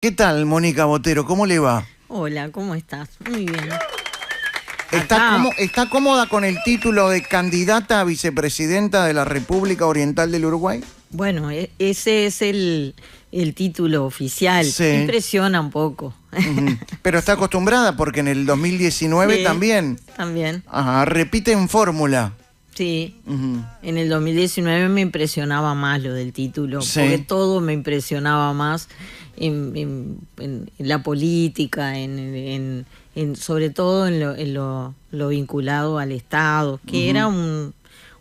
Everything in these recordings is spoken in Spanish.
¿Qué tal, Mónica Botero? ¿Cómo le va? Hola, ¿cómo estás? Muy bien. ¿Está cómoda con el título de candidata a vicepresidenta de la República Oriental del Uruguay? Bueno, ese es el título oficial. Sí. Impresiona un poco. Pero está acostumbrada porque en el 2019 Sí, también. También, Ajá, repite en fórmula. sí. En el 2019 me impresionaba más lo del título, Sí. porque todo me impresionaba más en la política, sobre todo en lo vinculado al Estado, que era un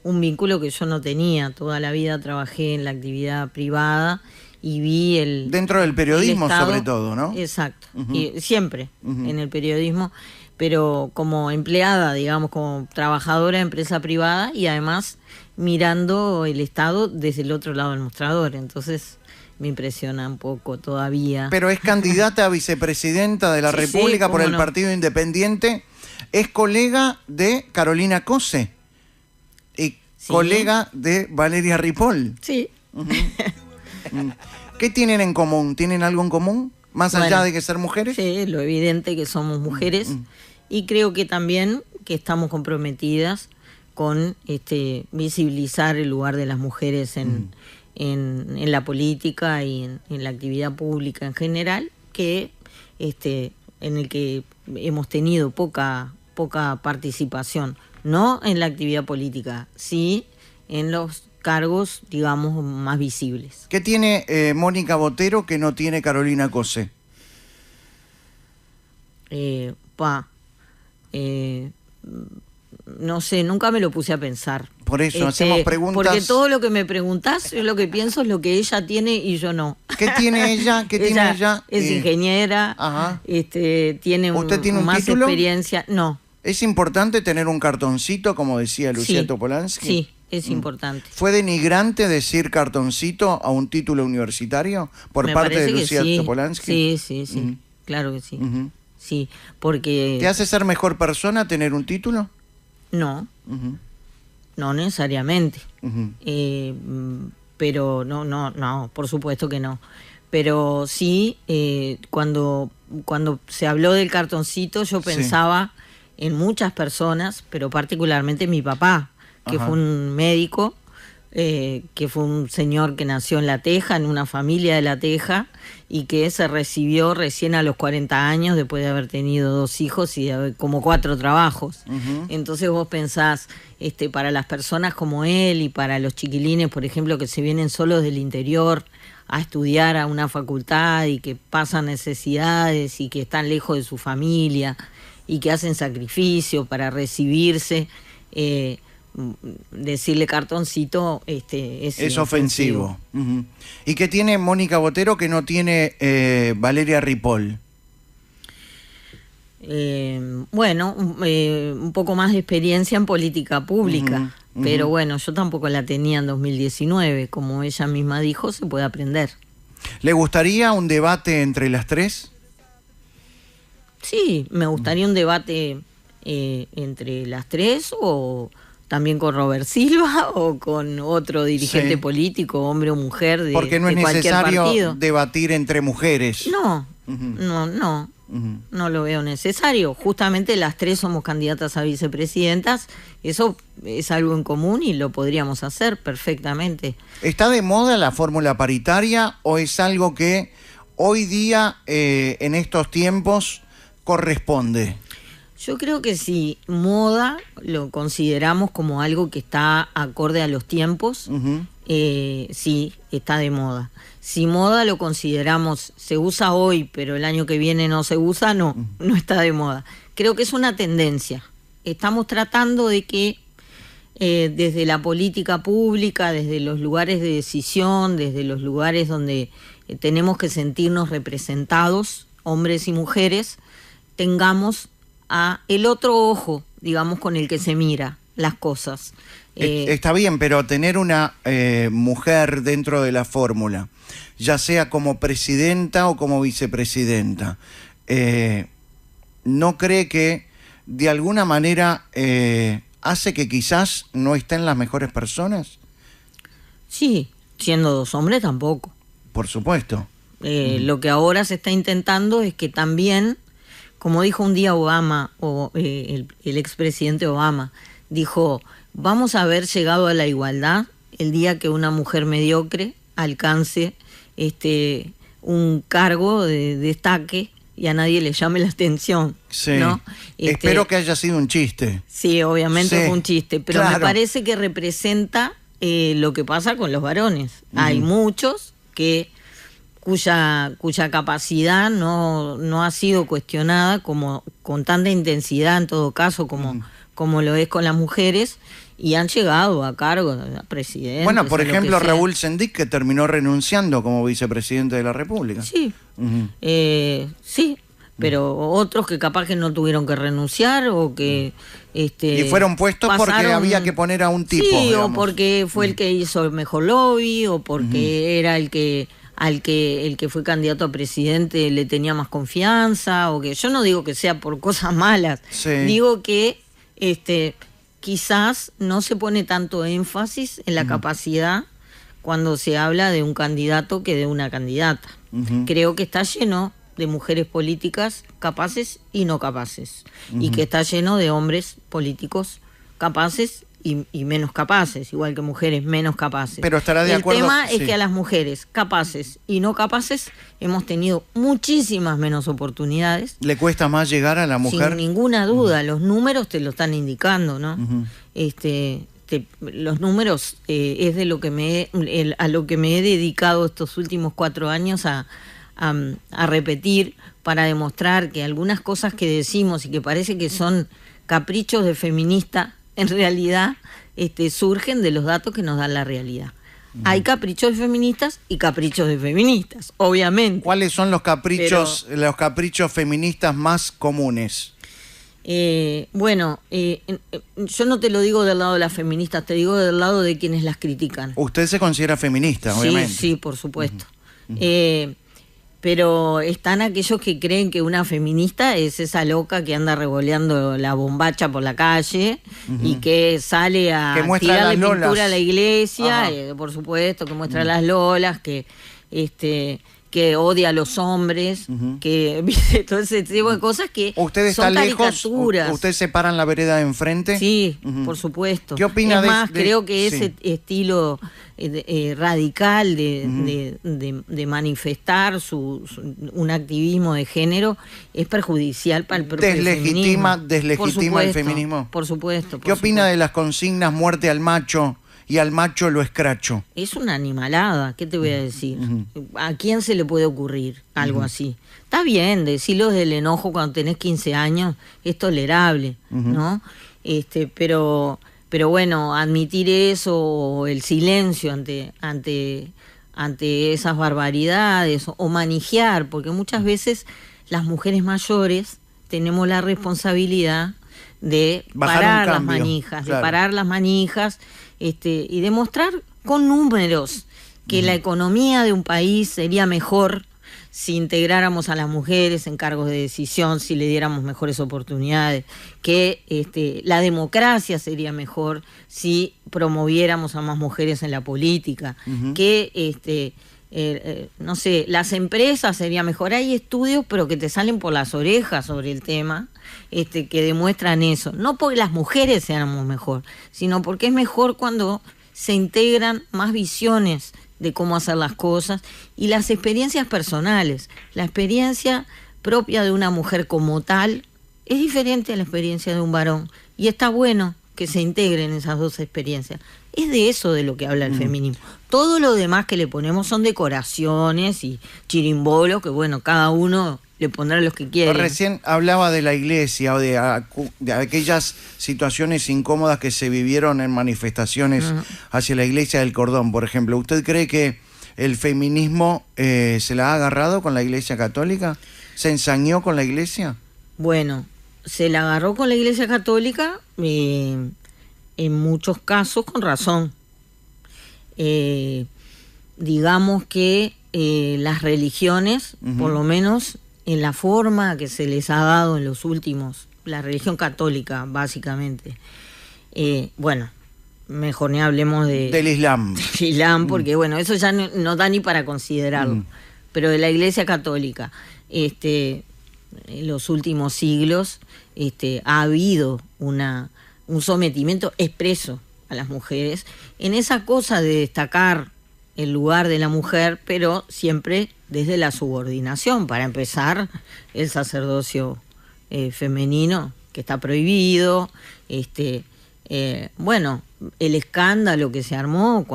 vínculo que yo no tenía. Toda la vida trabajé en la actividad privada y vi Dentro del periodismo, el Estado, sobre todo, ¿no? Exacto, y siempre en el periodismo, pero como empleada, digamos, como trabajadora de empresa privada y además mirando el Estado desde el otro lado del mostrador. Entonces me impresiona un poco todavía. Pero es candidata a vicepresidenta de la Sí, República sí, por el cómo no. Partido Independiente. Es colega de Carolina Cose y Sí. colega de Valeria Ripoll. Sí. ¿Qué tienen en común? ¿Tienen algo en común? Más allá Bueno, de que ser mujeres. Sí, lo evidente que somos mujeres y creo que también que estamos comprometidas con visibilizar el lugar de las mujeres en la política y en la actividad pública en general, que en el que hemos tenido poca participación, no en la actividad política, sí en los cargos, digamos, más visibles. ¿Qué tiene Mónica Botero que no tiene Carolina Cose? No sé, nunca me lo puse a pensar. Por eso hacemos preguntas. Porque todo lo que me preguntás, yo lo que pienso es lo que ella tiene y yo no. ¿Qué tiene ella? ¿Qué tiene ella? Es ingeniera, Ajá. Tiene ¿Usted tiene un más título? experiencia. No. ¿Es importante tener un cartoncito, como decía Lucía Topolansky? Sí, es importante. ¿Fue denigrante decir cartoncito a un título universitario por Me parte de parece que Lucía sí. Topolansky? Sí, claro que sí. Sí, porque... ¿Te hace ser mejor persona tener un título? No, no necesariamente. Pero no, por supuesto que no. Pero sí, cuando se habló del cartoncito, yo pensaba en muchas personas, pero particularmente en mi papá, que fue un médico, que fue un señor que nació en La Teja, en una familia de La Teja, y que se recibió recién a los 40 años, después de haber tenido 2 hijos y de haber como 4 trabajos. Entonces vos pensás, para las personas como él y para los chiquilines, por ejemplo, que se vienen solos del interior a estudiar a una facultad y que pasan necesidades y que están lejos de su familia y que hacen sacrificio para recibirse, decirle cartoncito es ofensivo. ¿Y qué tiene Mónica Botero que no tiene Valeria Ripoll? Bueno, un poco más de experiencia en política pública, pero bueno, yo tampoco la tenía en 2019, como ella misma dijo, se puede aprender. ¿Le gustaría un debate entre las tres? Sí, me gustaría un debate entre las tres, o también con Robert Silva o con otro dirigente político, hombre o mujer, de porque no es cualquier necesario partido. debatir entre mujeres. No lo veo necesario. Justamente las tres somos candidatas a vicepresidentas, eso es algo en común y lo podríamos hacer perfectamente. ¿Está de moda la fórmula paritaria o es algo que hoy día, en estos tiempos, corresponde? Yo creo que si moda lo consideramos como algo que está acorde a los tiempos, sí, está de moda. Si moda lo consideramos, se usa hoy, pero el año que viene no se usa, no está de moda. Creo que es una tendencia. Estamos tratando de que desde la política pública, desde los lugares de decisión, desde los lugares donde tenemos que sentirnos representados, hombres y mujeres, tengamos a el otro ojo, digamos, con el que se mira las cosas. Está bien, pero tener una mujer dentro de la fórmula, ya sea como presidenta o como vicepresidenta, ¿no cree que de alguna manera hace que quizás no estén las mejores personas? Sí, siendo 2 hombres tampoco. Por supuesto. Lo que ahora se está intentando es que también, como dijo un día Obama, el expresidente Obama, dijo, vamos a haber llegado a la igualdad el día que una mujer mediocre alcance un cargo de destaque y a nadie le llame la atención. Sí. ¿No? Espero que haya sido un chiste. Sí, obviamente es un chiste, pero claro. me parece que representa lo que pasa con los varones. Hay muchos cuya capacidad no ha sido cuestionada con tanta intensidad, en todo caso, como lo es con las mujeres, y han llegado a cargo de presidente. Bueno, por ejemplo, Raúl Sendic, que terminó renunciando como vicepresidente de la República. Sí, sí, pero otros que capaz que no tuvieron que renunciar o que... y fueron puestos porque había que poner a un tipo. Sí, digamos. o porque fue el que hizo el mejor lobby, o porque era el que fue candidato a presidente le tenía más confianza, o que yo no digo que sea por cosas malas, digo que quizás no se pone tanto énfasis en la capacidad cuando se habla de un candidato que de una candidata. Creo que está lleno de mujeres políticas capaces y no capaces, y que está lleno de hombres políticos capaces y menos capaces, igual que mujeres menos capaces. Pero estará de acuerdo. El tema es que a las mujeres capaces y no capaces hemos tenido muchísimas menos oportunidades. ¿Le cuesta más llegar a la mujer? Sin ninguna duda, los números te lo están indicando, ¿no? Los números es de lo que a lo que me he dedicado estos últimos 4 años a repetir, para demostrar que algunas cosas que decimos y que parece que son caprichos de feminista, en realidad surgen de los datos que nos dan la realidad. Hay caprichos de feministas y caprichos de feministas, obviamente. ¿Cuáles son los caprichos feministas más comunes? Yo no te lo digo del lado de las feministas, te digo del lado de quienes las critican. Usted se considera feminista, obviamente. Sí, por supuesto. Pero están aquellos que creen que una feminista es esa loca que anda revoleando la bombacha por la calle y que sale a tirarle pintura a la iglesia, por supuesto, que muestra las lolas, que odia a los hombres, que ¿viste? Todo ese tipo de cosas que ¿Usted está son lejos? caricaturas. ¿Usted se para en la vereda de enfrente? Sí, por supuesto. ¿Qué opina creo que ese estilo radical de manifestar un activismo de género es perjudicial para el propio feminismo. ¿Deslegitima el feminismo? Por supuesto. ¿Qué opina de las consignas muerte al macho y al macho lo escracho? Es una animalada, ¿qué te voy a decir? ¿A quién se le puede ocurrir algo así? Está bien, decirlo del enojo cuando tenés 15 años es tolerable, ¿no? Pero bueno, admitir eso, o el silencio ante esas barbaridades, o manejar, porque muchas veces las mujeres mayores tenemos la responsabilidad de parar las manijas, y demostrar con números que la economía de un país sería mejor si integráramos a las mujeres en cargos de decisión, si le diéramos mejores oportunidades, que la democracia sería mejor si promoviéramos a más mujeres en la política, que no sé, las empresas sería mejor. Hay estudios pero que te salen por las orejas sobre el tema, que demuestran eso, no porque las mujeres seamos mejor, sino porque es mejor cuando se integran más visiones de cómo hacer las cosas y las experiencias personales. La experiencia propia de una mujer como tal es diferente a la experiencia de un varón, y está bueno que se integren esas dos experiencias. Es de eso de lo que habla el feminismo. Todo lo demás que le ponemos son decoraciones y chirimbolos que, bueno, cada uno le pondrá los que quiere. Recién hablaba de la iglesia o de aquellas situaciones incómodas que se vivieron en manifestaciones hacia la iglesia del Cordón, por ejemplo. ¿Usted cree que el feminismo se la ha agarrado con la iglesia católica? ¿Se ensañó con la iglesia? Bueno, se la agarró con la iglesia católica en muchos casos con razón. Digamos que las religiones, por lo menos en la forma que se les ha dado en los últimos, la religión católica básicamente, bueno, mejor ni hablemos del Islam. Del Islam, porque bueno, eso ya no da ni para considerarlo. pero de la Iglesia Católica, en los últimos siglos, ha habido un sometimiento expreso a las mujeres en esa cosa de destacar el lugar de la mujer, pero siempre desde la subordinación. Para empezar, el sacerdocio femenino, que está prohibido, bueno, el escándalo que se armó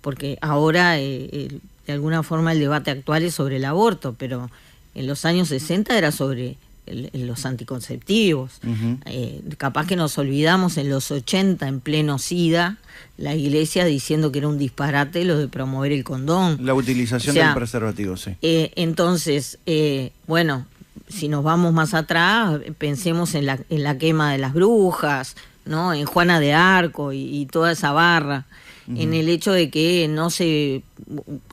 porque ahora de alguna forma el debate actual es sobre el aborto, pero en los años 60 era sobre los anticonceptivos. Capaz que nos olvidamos en los 80, en pleno SIDA, la Iglesia diciendo que era un disparate lo de promover el condón. La utilización del preservativo, sí. Entonces, bueno, si nos vamos más atrás, pensemos en la quema de las brujas, ¿no? En Juana de Arco y toda esa barra, en el hecho de que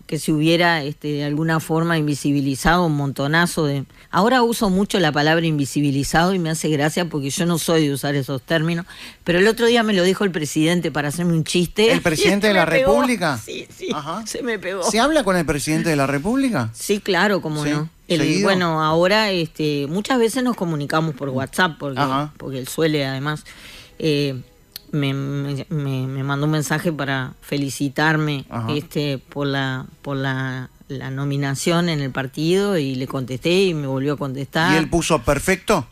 que se hubiera de alguna forma invisibilizado un montonazo de... Ahora uso mucho la palabra invisibilizado y me hace gracia porque yo no soy de usar esos términos, pero el otro día me lo dijo el presidente para hacerme un chiste. ¿El presidente de la República? Sí, Ajá. Se me pegó. ¿Se habla con el presidente de la República? Sí, claro, cómo sí. no. Bueno, ahora muchas veces nos comunicamos por WhatsApp porque él suele además... me mandó un mensaje para felicitarme por la nominación en el partido y le contesté y me volvió a contestar. ¿Y él puso perfecto?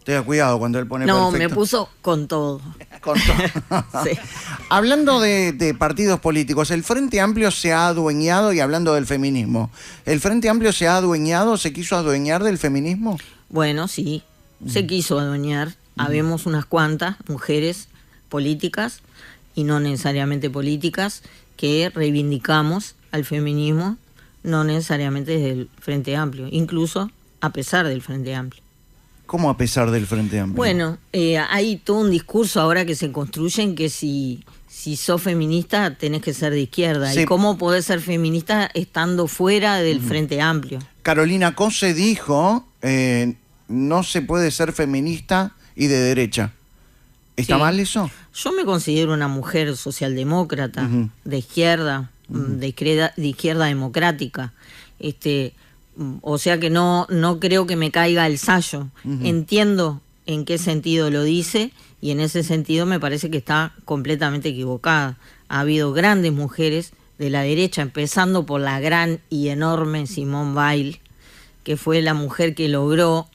Tenga cuidado cuando él pone perfecto. No, me puso con todo. Con todo. Sí. Hablando de partidos políticos, el Frente Amplio se ha adueñado, y hablando del feminismo, ¿el Frente Amplio se ha adueñado, se quiso adueñar del feminismo? Bueno, sí, se quiso adueñar. Habemos unas cuantas mujeres políticas y no necesariamente políticas que reivindicamos al feminismo, no necesariamente desde el Frente Amplio, incluso a pesar del Frente Amplio. ¿Cómo a pesar del Frente Amplio? Bueno, hay todo un discurso ahora que se construye en que si sos feminista tenés que ser de izquierda. Sí. ¿Y cómo podés ser feminista estando fuera del Frente Amplio? Carolina Cose dijo, no se puede ser feminista y de derecha. ¿Está mal eso? Yo me considero una mujer socialdemócrata, de izquierda, de izquierda democrática. O sea que no creo que me caiga el sayo. Entiendo en qué sentido lo dice y en ese sentido me parece que está completamente equivocada. Ha habido grandes mujeres de la derecha, empezando por la gran y enorme Simone Weil, que fue la mujer que logró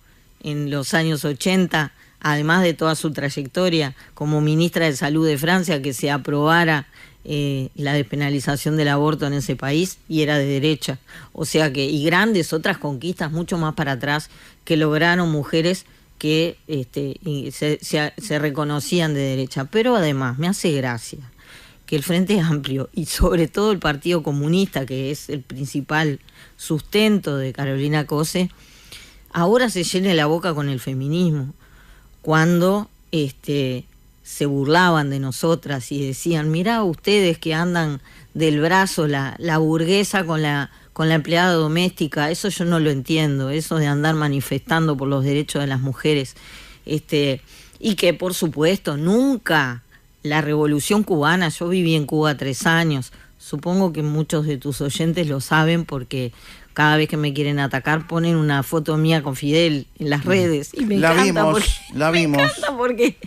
en los años 80, además de toda su trayectoria como ministra de Salud de Francia, que se aprobara la despenalización del aborto en ese país, y era de derecha. O sea que, y grandes otras conquistas mucho más para atrás que lograron mujeres que se reconocían de derecha. Pero además me hace gracia que el Frente Amplio y sobre todo el Partido Comunista, que es el principal sustento de Carolina Cose, ahora se llene la boca con el feminismo, cuando se burlaban de nosotras y decían, mirá ustedes que andan del brazo la burguesa con la empleada doméstica, eso yo no lo entiendo, eso de andar manifestando por los derechos de las mujeres, y que por supuesto nunca la revolución cubana, yo viví en Cuba 3 años, supongo que muchos de tus oyentes lo saben porque cada vez que me quieren atacar ponen una foto mía con Fidel en las redes y me encanta porque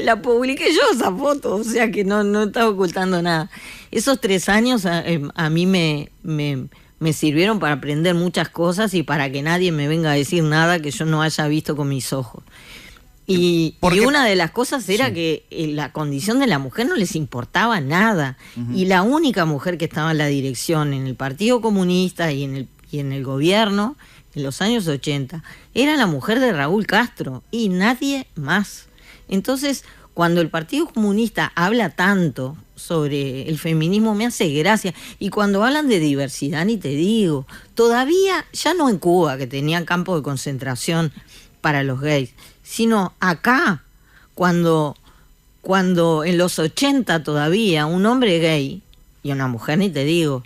la publiqué yo esa foto, o sea que no estaba ocultando nada. Esos 3 años a mí me sirvieron para aprender muchas cosas y para que nadie me venga a decir nada que yo no haya visto con mis ojos. Y una de las cosas era que la condición de la mujer no les importaba nada. Y la única mujer que estaba en la dirección en el Partido Comunista y en el gobierno en los años 80 era la mujer de Raúl Castro y nadie más. Entonces, cuando el Partido Comunista habla tanto sobre el feminismo me hace gracia. Y cuando hablan de diversidad, ni te digo, todavía, ya no en Cuba, que tenían campos de concentración para los gays, sino acá, cuando en los 80 todavía un hombre gay, y una mujer ni te digo,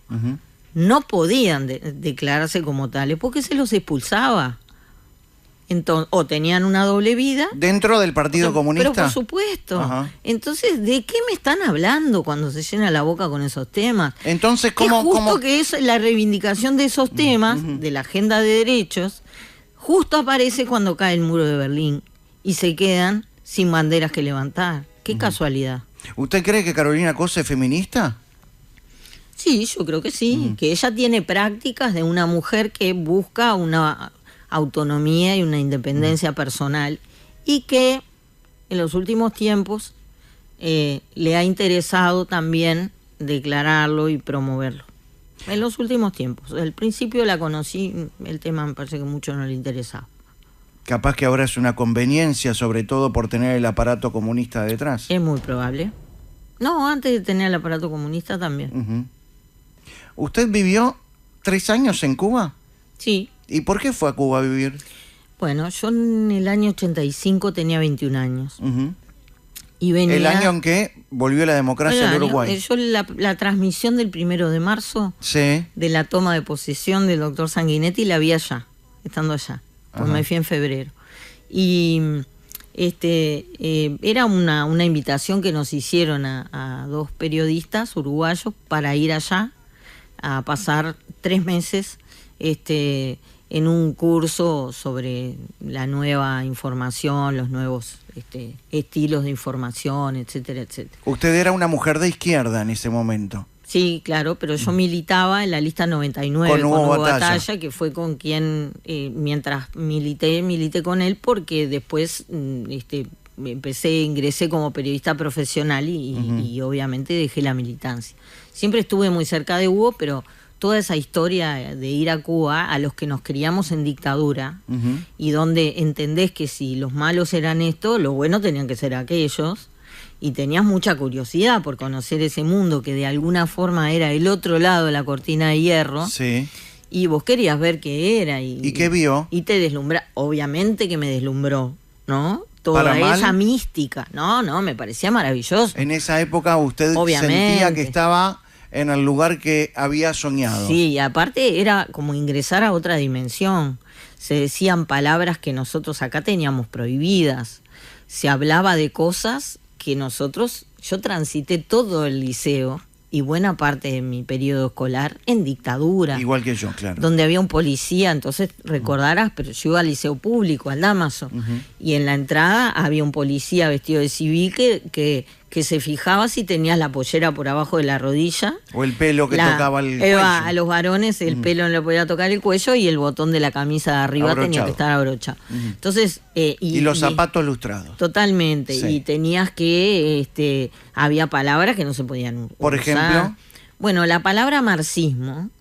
no podían declararse como tales, porque se los expulsaba. o tenían una doble vida. ¿Dentro del Partido Comunista? Pero por supuesto. Ajá. Entonces, ¿de qué me están hablando cuando se llena la boca con esos temas? Entonces, ¿cómo? Es justo que es la reivindicación de esos temas, de la agenda de derechos, justo aparece cuando cae el muro de Berlín y se quedan sin banderas que levantar. Qué casualidad. ¿Usted cree que Carolina Cose es feminista? Sí, yo creo que sí, que ella tiene prácticas de una mujer que busca una autonomía y una independencia personal y que en los últimos tiempos le ha interesado también declararlo y promoverlo. En los últimos tiempos. Al principio la conocí, el tema me parece que mucho no le interesaba. Capaz que ahora es una conveniencia, sobre todo por tener el aparato comunista detrás. Es muy probable. No, antes de tener el aparato comunista también. ¿Usted vivió 3 años en Cuba? Sí. ¿Y por qué fue a Cuba a vivir? Bueno, yo en el año 85 tenía 21 años. Y venía... El año en que volvió la democracia al Uruguay. Yo la transmisión del 1 de marzo sí. de la toma de posesión del doctor Sanguinetti la vi allá, estando allá. Pues me fui en febrero. Y era una invitación que nos hicieron a 2 periodistas uruguayos para ir allá a pasar 3 meses en un curso sobre la nueva información, los nuevos estilos de información, etcétera, etcétera. Usted era una mujer de izquierda en ese momento. Sí, claro, pero yo militaba en la lista 99 con Hugo Batalla, que fue con quien, mientras milité con él, porque después ingresé como periodista profesional y obviamente dejé la militancia. Siempre estuve muy cerca de Hugo, pero toda esa historia de ir a Cuba, a los que nos criamos en dictadura, y donde entendés que si los malos eran esto, los buenos tenían que ser aquellos, y tenías mucha curiosidad por conocer ese mundo que de alguna forma era el otro lado de la cortina de hierro. Sí. Y vos querías ver qué era. ¿Y qué vio? Y te deslumbra. Obviamente que me deslumbró, ¿no? Toda esa mística. No, me parecía maravilloso. En esa época usted sentía que estaba en el lugar que había soñado. Sí, y aparte era como ingresar a otra dimensión. Se decían palabras que nosotros acá teníamos prohibidas. Se hablaba de cosas que yo transité todo el liceo y buena parte de mi periodo escolar en dictadura. Igual que yo, claro. Donde había un policía, entonces recordarás, pero yo iba al liceo público, al Dámaso, y en la entrada había un policía vestido de civil que se fijaba si tenías la pollera por abajo de la rodilla. O el pelo que tocaba el cuello. A los varones el pelo no le podía tocar el cuello y el botón de la camisa de arriba abrochado. Tenía que estar abrochado. Entonces, y los zapatos lustrados. Totalmente. Sí. Y tenías que... había palabras que no se podían usar. Por ejemplo. Bueno, la palabra marxismo...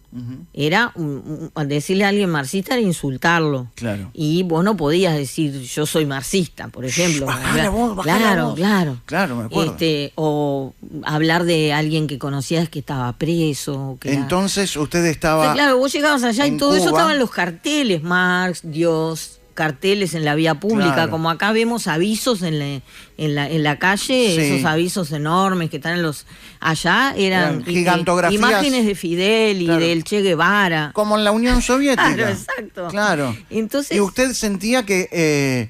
Era decirle a alguien marxista era insultarlo. Claro. Y vos no podías decir yo soy marxista, por ejemplo. Bajá la voz. Claro, me acuerdo. O hablar de alguien que conocías que estaba preso. Entonces usted estaba. Claro, vos llegabas allá y todo Cuba. Eso estaban los carteles, Marx, Dios, carteles en la vía pública, claro. Como acá vemos avisos en la calle, sí. Esos avisos enormes que están allá eran gigantografías, imágenes de Fidel y claro. Del Che Guevara. Como en la Unión Soviética. Claro, exacto. Claro. Entonces, y usted sentía que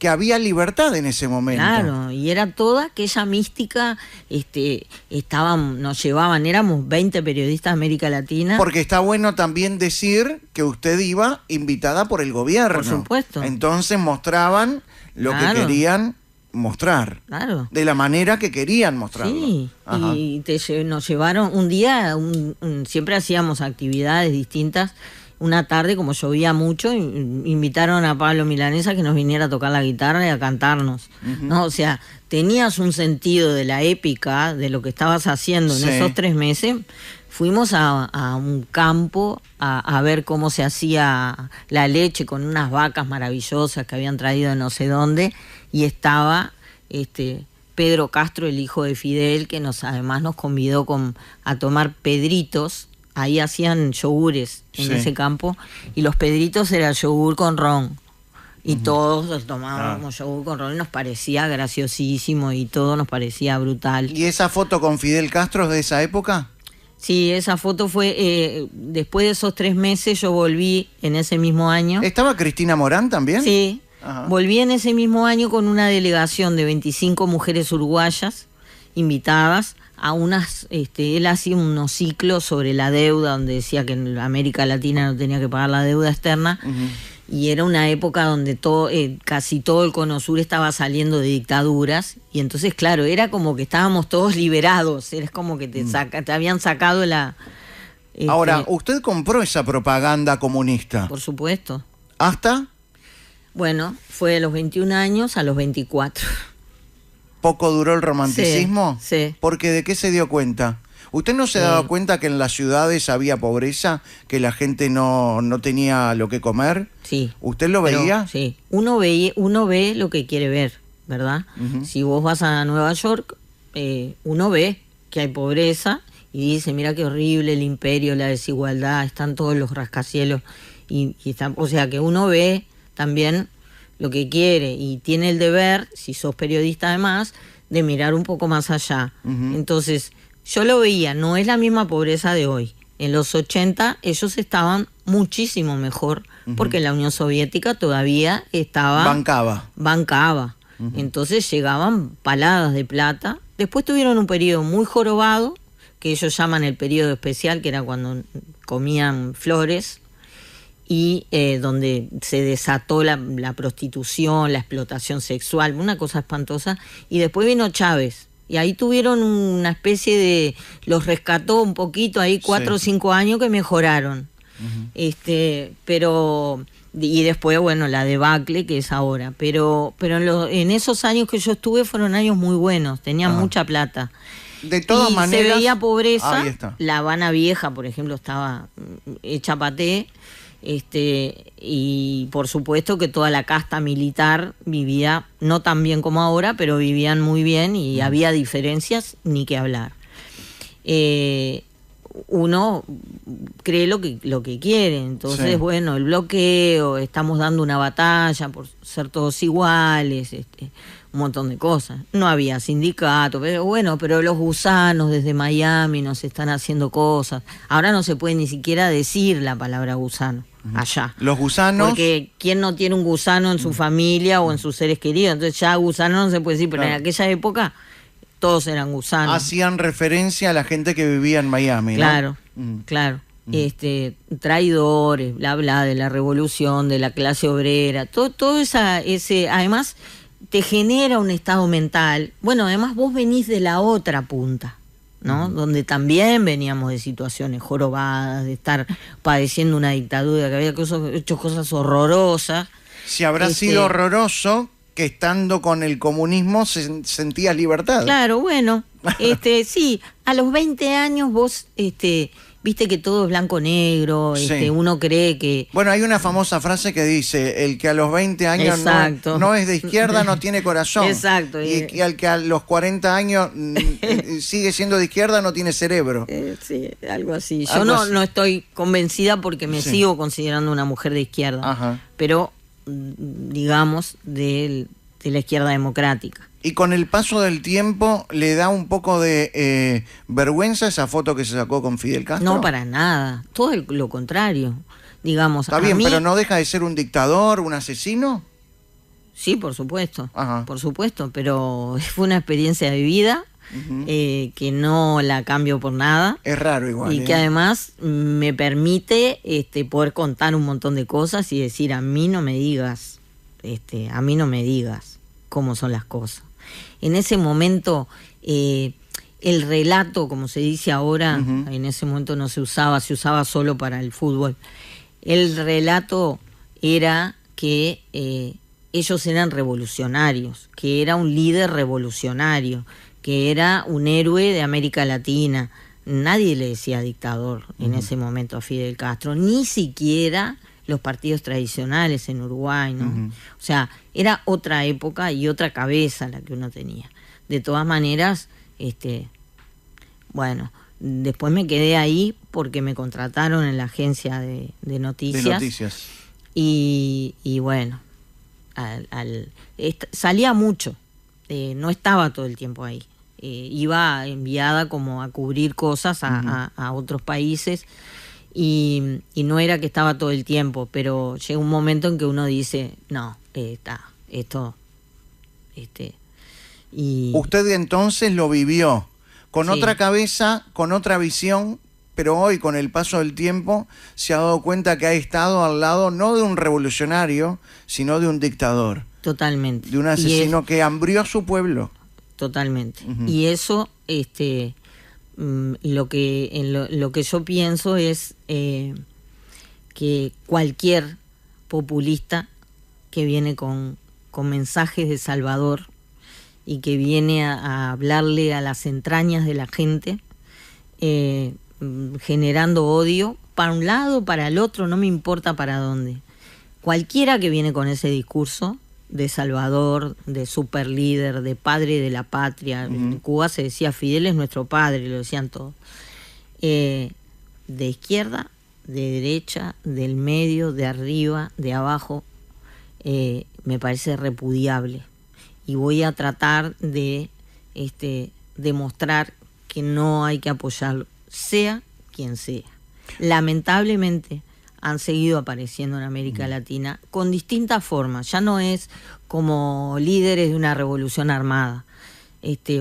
había libertad en ese momento. Claro, y era toda aquella mística, nos llevaban, éramos 20 periodistas de América Latina. Porque está bueno también decir que usted iba invitada por el gobierno. Por supuesto. Entonces mostraban lo que querían mostrar. Claro. De la manera que querían mostrarlo. Sí, ajá. Y nos llevaron un día, siempre hacíamos actividades distintas. Una tarde, como llovía mucho, invitaron a Pablo Milanesa que nos viniera a tocar la guitarra y a cantarnos, ¿no? O sea, tenías un sentido de la épica, de lo que estabas haciendo en esos 3 meses. Fuimos a un campo a ver cómo se hacía la leche con unas vacas maravillosas que habían traído de no sé dónde, y estaba Pedro Castro, el hijo de Fidel, que además nos convidó a tomar pedritos. Ahí hacían yogures en ese campo, y los pedritos era yogur con ron. Y todos tomábamos yogur con ron y nos parecía graciosísimo y todo nos parecía brutal. ¿Y esa foto con Fidel Castro es de esa época? Sí, esa foto fue, después de esos 3 meses yo volví en ese mismo año. ¿Estaba Cristina Morán también? Sí, Ajá. Volví en ese mismo año con una delegación de 25 mujeres uruguayas invitadas a unas, él hacía unos ciclos sobre la deuda, donde decía que en América Latina no tenía que pagar la deuda externa, y era una época donde casi todo el Cono Sur estaba saliendo de dictaduras, y entonces, claro, era como que estábamos todos liberados, era como que te habían sacado la... Ahora, ¿usted compró esa propaganda comunista? Por supuesto. ¿Hasta? Bueno, fue de los 21 años a los 24. ¿Poco duró el romanticismo? Sí. Porque ¿de qué se dio cuenta? ¿Usted no se daba cuenta que en las ciudades había pobreza, que la gente no tenía lo que comer? Sí. ¿Usted lo veía? Sí. Uno ve lo que quiere ver, ¿verdad? Si vos vas a Nueva York, uno ve que hay pobreza y dice, mira qué horrible el imperio, la desigualdad, están todos los rascacielos. Y están, o sea que uno ve también lo que quiere y tiene el deber, si sos periodista además, de mirar un poco más allá. Entonces, yo lo veía, no es la misma pobreza de hoy. En los 80 ellos estaban muchísimo mejor, porque la Unión Soviética todavía estaba... Bancaba. Entonces llegaban paladas de plata. Después tuvieron un periodo muy jorobado, que ellos llaman el periodo especial, que era cuando comían flores, y donde se desató la prostitución, la explotación sexual, una cosa espantosa. Y después vino Chávez, y ahí tuvieron una especie de... los rescató un poquito, ahí 4 o 5 años que mejoraron. Pero... y después, bueno, la debacle que es ahora. Pero en esos años que yo estuve fueron años muy buenos, tenían mucha plata. De todas maneras... se veía pobreza. Ahí está. La Habana Vieja, por ejemplo, estaba hecha paté. Y por supuesto que toda la casta militar vivía no tan bien como ahora, pero vivían muy bien y había diferencias ni que hablar. Uno cree lo que quiere, entonces bueno, el bloqueo, estamos dando una batalla por ser todos iguales, un montón de cosas. No había sindicato, pero los gusanos desde Miami nos están haciendo cosas. Ahora no se puede ni siquiera decir la palabra gusano allá. Los gusanos... Porque ¿quién no tiene un gusano en su familia o en sus seres queridos? Entonces ya gusano no se puede decir, pero en aquella época todos eran gusanos. Hacían referencia a la gente que vivía en Miami, ¿no? Claro, claro. Traidores, bla, bla, de la revolución, de la clase obrera, todo ese... Además, te genera un estado mental. Bueno, además vos venís de la otra punta, ¿no? Donde también veníamos de situaciones jorobadas, de estar padeciendo una dictadura, que había hecho cosas horrorosas. Si habrá sido horroroso que estando con el comunismo sentías libertad. Claro, bueno, sí, a los 20 años vos, viste que todo es blanco-negro, uno cree que... Bueno, hay una famosa frase que dice, el que a los 20 años no es de izquierda no tiene corazón. Exacto. Y que al que a los 40 años sigue siendo de izquierda no tiene cerebro. Sí, algo así. Yo no estoy convencida porque me sigo considerando una mujer de izquierda. Ajá. Pero, digamos, de la izquierda democrática. Y con el paso del tiempo, ¿le da un poco de vergüenza esa foto que se sacó con Fidel Castro? No, para nada. Todo lo contrario. Digamos, está bien, pero ¿no deja de ser un dictador, un asesino? Sí, por supuesto. Ajá. Por supuesto, pero fue una experiencia de vida que no la cambio por nada. Es raro igual. Y que además me permite poder contar un montón de cosas y decir, a mí no me digas cómo son las cosas. En ese momento, el relato, como se dice ahora, en ese momento no se usaba solo para el fútbol. El relato era que ellos eran revolucionarios, que era un líder revolucionario, que era un héroe de América Latina. Nadie le decía dictador en ese momento a Fidel Castro, ni siquiera los partidos tradicionales en Uruguay, ¿no? O sea, era otra época y otra cabeza la que uno tenía. De todas maneras, bueno, después me quedé ahí porque me contrataron en la agencia de noticias. De noticias. Y bueno, salía mucho, no estaba todo el tiempo ahí. Iba enviada como a cubrir cosas a otros países. y no era que estaba todo el tiempo, pero llega un momento en que uno dice, no, esto, y... Usted entonces lo vivió con Sí. otra cabeza, con otra visión, pero hoy con el paso del tiempo se ha dado cuenta que ha estado al lado no de un revolucionario, sino de un dictador, Totalmente. de un asesino que hambrió a su pueblo. Totalmente. Ujú. Y eso, lo que yo pienso es que cualquier populista que viene con mensajes de Salvador y que viene a hablarle a las entrañas de la gente, generando odio, para un lado, para el otro, no me importa para dónde. Cualquiera que viene con ese discurso de Salvador, de superlíder, de padre de la patria, en Cuba se decía Fidel es nuestro padre, lo decían todos, de izquierda, de derecha, del medio, de arriba, de abajo, me parece repudiable. Y voy a tratar de demostrar que no hay que apoyarlo, sea quien sea. Lamentablemente han seguido apareciendo en América Latina con distintas formas. Ya no es como líderes de una revolución armada.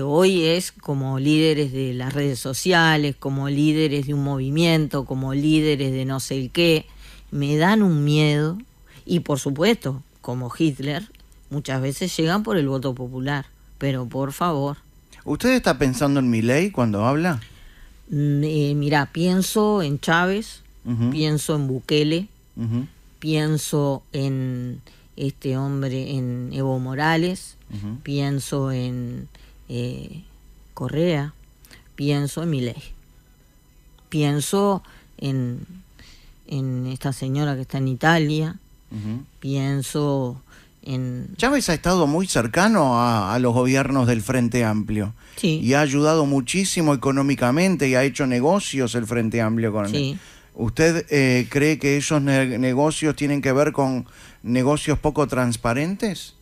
Hoy es como líderes de las redes sociales, como líderes de un movimiento, como líderes de no sé el qué. Me dan un miedo. Y por supuesto, como Hitler, muchas veces llegan por el voto popular. Pero por favor. ¿Usted está pensando en Milei cuando habla? Mirá, pienso en Chávez, pienso en Bukele, pienso en este hombre, en Evo Morales, pienso en Correa, pienso en Milei, pienso en esta señora que está en Italia, pienso en... Chávez ha estado muy cercano a los gobiernos del Frente Amplio. Sí. Y ha ayudado muchísimo económicamente y ha hecho negocios el Frente Amplio con Sí. ¿Usted cree que esos negocios tienen que ver con negocios poco transparentes?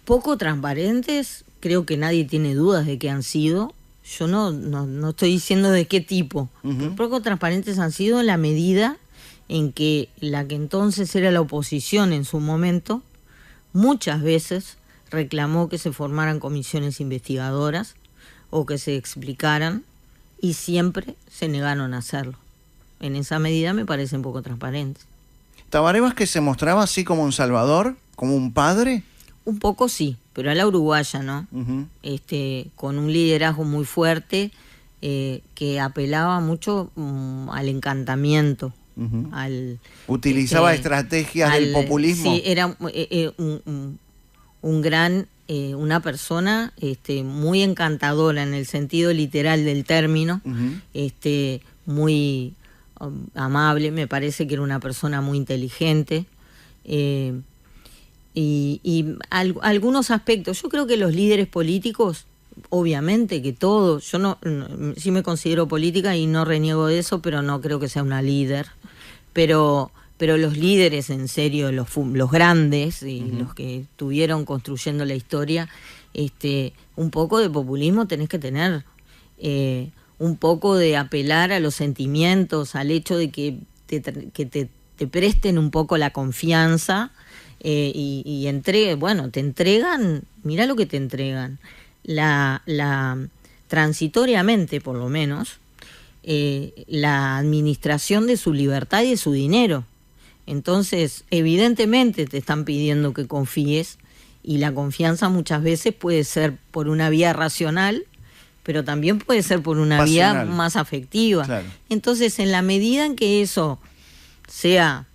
Poco transparentes, creo que nadie tiene dudas de que han sido. Yo no estoy diciendo de qué tipo. Pero poco transparentes han sido en la medida en que la que entonces era la oposición en su momento, muchas veces reclamó que se formaran comisiones investigadoras o que se explicaran y siempre se negaron a hacerlo. En esa medida me parecen poco transparentes. ¿Tabaré Vázquez se mostraba así como un salvador, como un padre? Un poco sí, pero a la uruguaya, ¿no? Con un liderazgo muy fuerte que apelaba mucho al encantamiento. Utilizaba estrategias del populismo. Sí, era un gran, una persona muy encantadora en el sentido literal del término, muy amable, me parece que era una persona muy inteligente, y algunos aspectos, yo creo que los líderes políticos, obviamente que todos, yo sí me considero política y no reniego de eso, pero no creo que sea una líder, pero los líderes en serio, los grandes y los que estuvieron construyendo la historia, un poco de populismo tenés que tener, un poco de apelar a los sentimientos, al hecho de que te presten un poco la confianza, y te entregan, mirá lo que te entregan, transitoriamente por lo menos, la administración de su libertad y de su dinero. Entonces, evidentemente te están pidiendo que confíes, y la confianza muchas veces puede ser por una vía racional, pero también puede ser por una pasional, vía más afectiva. Claro. Entonces, en la medida en que eso sea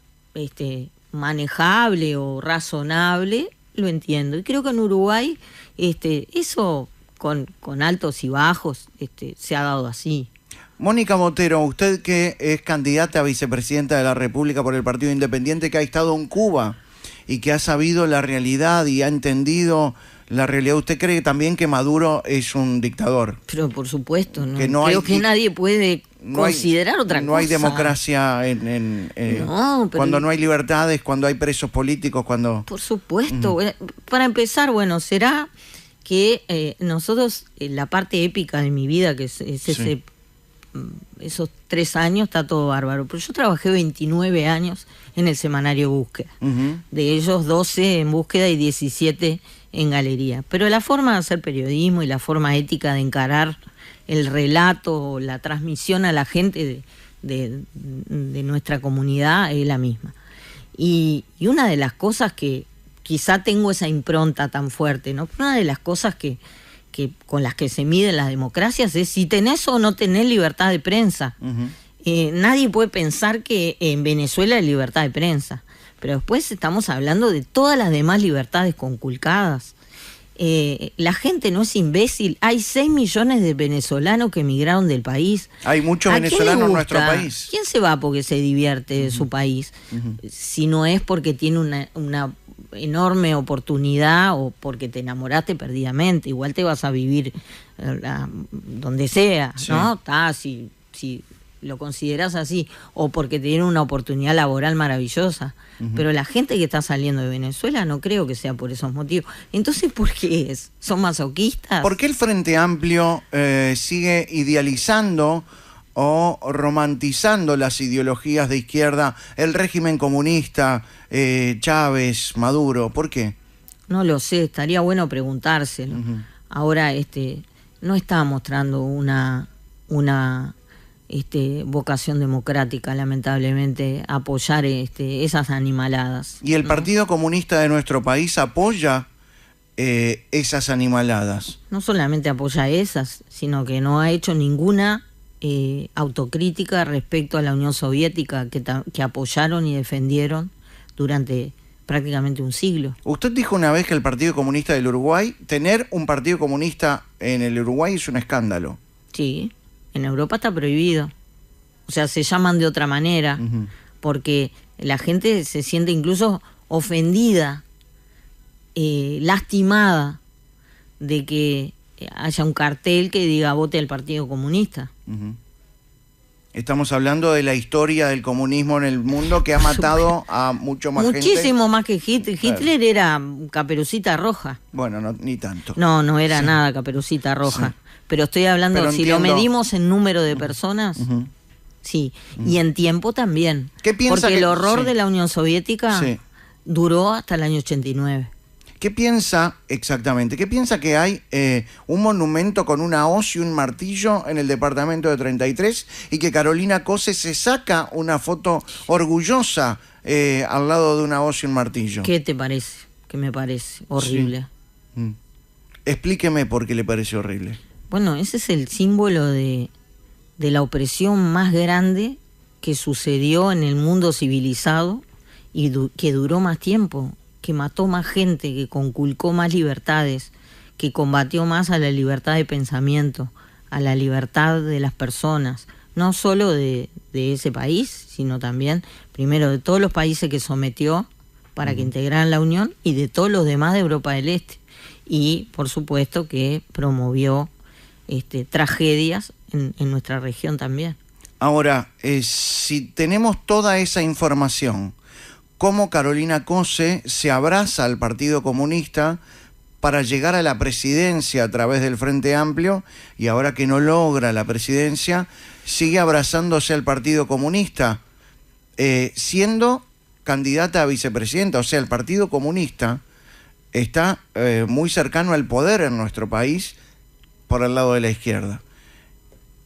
manejable o razonable, lo entiendo. Y creo que en Uruguay eso con altos y bajos se ha dado así. Mónica Botero, usted que es candidata a vicepresidenta de la República por el Partido Independiente, que ha estado en Cuba y que ha sabido la realidad y ha entendido la realidad, ¿usted cree también que Maduro es un dictador? Pero por supuesto, ¿no? Que no creo hay, que nadie puede considerar otra cosa. No hay democracia no, cuando no hay libertades, cuando hay presos políticos, cuando... Por supuesto. Para empezar, será que nosotros, la parte épica de mi vida, que es ese esos 3 años está todo bárbaro. Pero yo trabajé 29 años en el semanario Búsqueda. De ellos 12 en Búsqueda y 17 en Galería. Pero la forma de hacer periodismo y la forma ética de encarar el relato, la transmisión a la gente de nuestra comunidad es la misma. Y una de las cosas que quizá tengo esa impronta tan fuerte, ¿no? Una de las cosas que con las que se miden las democracias es si tenés o no tenés libertad de prensa. Nadie puede pensar que en Venezuela hay libertad de prensa, pero después estamos hablando de todas las demás libertades conculcadas. La gente no es imbécil. Hay 6 millones de venezolanos que emigraron del país. Hay muchos venezolanos en nuestro país. ¿Quién se va porque se divierte de su país? Si no es porque tiene una enorme oportunidad o porque te enamoraste perdidamente. Igual te vas a vivir donde sea, ¿no? Si lo consideras así, o porque tiene una oportunidad laboral maravillosa. Pero la gente que está saliendo de Venezuela no creo que sea por esos motivos. Entonces, ¿por qué es? ¿Son masoquistas? ¿Por qué el Frente Amplio sigue idealizando o romantizando las ideologías de izquierda, el régimen comunista, Chávez, Maduro? ¿Por qué? No lo sé, estaría bueno preguntárselo. Ahora no está mostrando una vocación democrática, lamentablemente, apoyar esas animaladas. ¿Y el Partido Comunista de nuestro país apoya esas animaladas? No solamente apoya esas, sino que no ha hecho ninguna autocrítica respecto a la Unión Soviética que apoyaron y defendieron durante prácticamente un siglo. Usted dijo una vez que el Partido Comunista del Uruguay, tener un Partido Comunista en el Uruguay es un escándalo. Sí. En Europa está prohibido. O sea, se llaman de otra manera, porque la gente se siente incluso ofendida, lastimada de que haya un cartel que diga vote al Partido Comunista. Estamos hablando de la historia del comunismo en el mundo que ha matado a mucho más gente. Muchísimo más que Hitler. Hitler era Caperucita Roja. Bueno, no, ni tanto. No era nada Caperucita Roja. Pero estoy hablando, si lo medimos en número de personas, sí, y en tiempo también. ¿Qué piensa? Porque el horror de la Unión Soviética duró hasta el año 89. ¿Qué piensa exactamente? ¿Qué piensa que hay un monumento con una hoz y un martillo en el departamento de 33 y que Carolina Cose se saca una foto orgullosa al lado de una hoz y un martillo? ¿Qué te parece? Que me parece horrible. Explíqueme por qué le parece horrible. Bueno, ese es el símbolo de la opresión más grande que sucedió en el mundo civilizado y que duró más tiempo, que mató más gente, que conculcó más libertades, que combatió más a la libertad de pensamiento, a la libertad de las personas, no solo de ese país, sino también, primero, de todos los países que sometió para que integraran la Unión y de todos los demás de Europa del Este. Y, por supuesto, que promovió tragedias en nuestra región también. Ahora, si tenemos toda esa información, ¿cómo Carolina Cose se abraza al Partido Comunista para llegar a la presidencia a través del Frente Amplio y ahora que no logra la presidencia, sigue abrazándose al Partido Comunista, siendo candidata a vicepresidenta? O sea, el Partido Comunista está muy cercano al poder en nuestro país por el lado de la izquierda.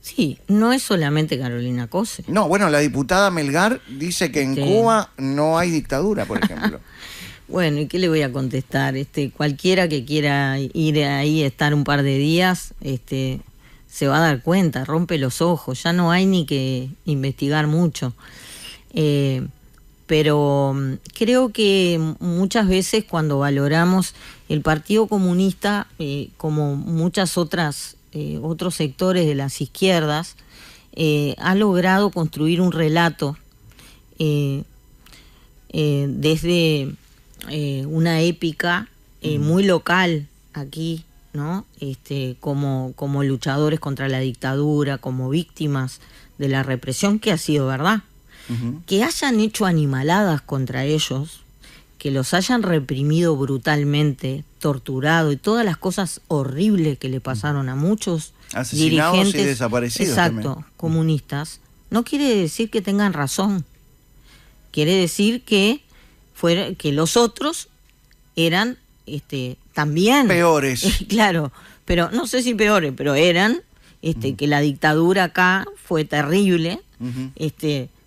Sí, no es solamente Carolina Cose. No, bueno, la diputada Melgar dice que en Cuba no hay dictadura, por ejemplo. Bueno, ¿y qué le voy a contestar? Cualquiera que quiera ir ahí, estar un par de días, se va a dar cuenta, rompe los ojos, ya no hay ni que investigar mucho. Pero creo que muchas veces cuando valoramos el Partido Comunista, como muchas otros sectores de las izquierdas, ha logrado construir un relato desde una épica muy local aquí, ¿no? Como luchadores contra la dictadura, como víctimas de la represión, que ha sido verdad. Que hayan hecho animaladas contra ellos, que los hayan reprimido brutalmente, torturado y todas las cosas horribles que le pasaron a muchos asesinados dirigentes, y desaparecidos, exacto, también, comunistas, no quiere decir que tengan razón. Quiere decir que los otros eran también peores. Claro, pero no sé si peores, pero eran que la dictadura acá fue terrible,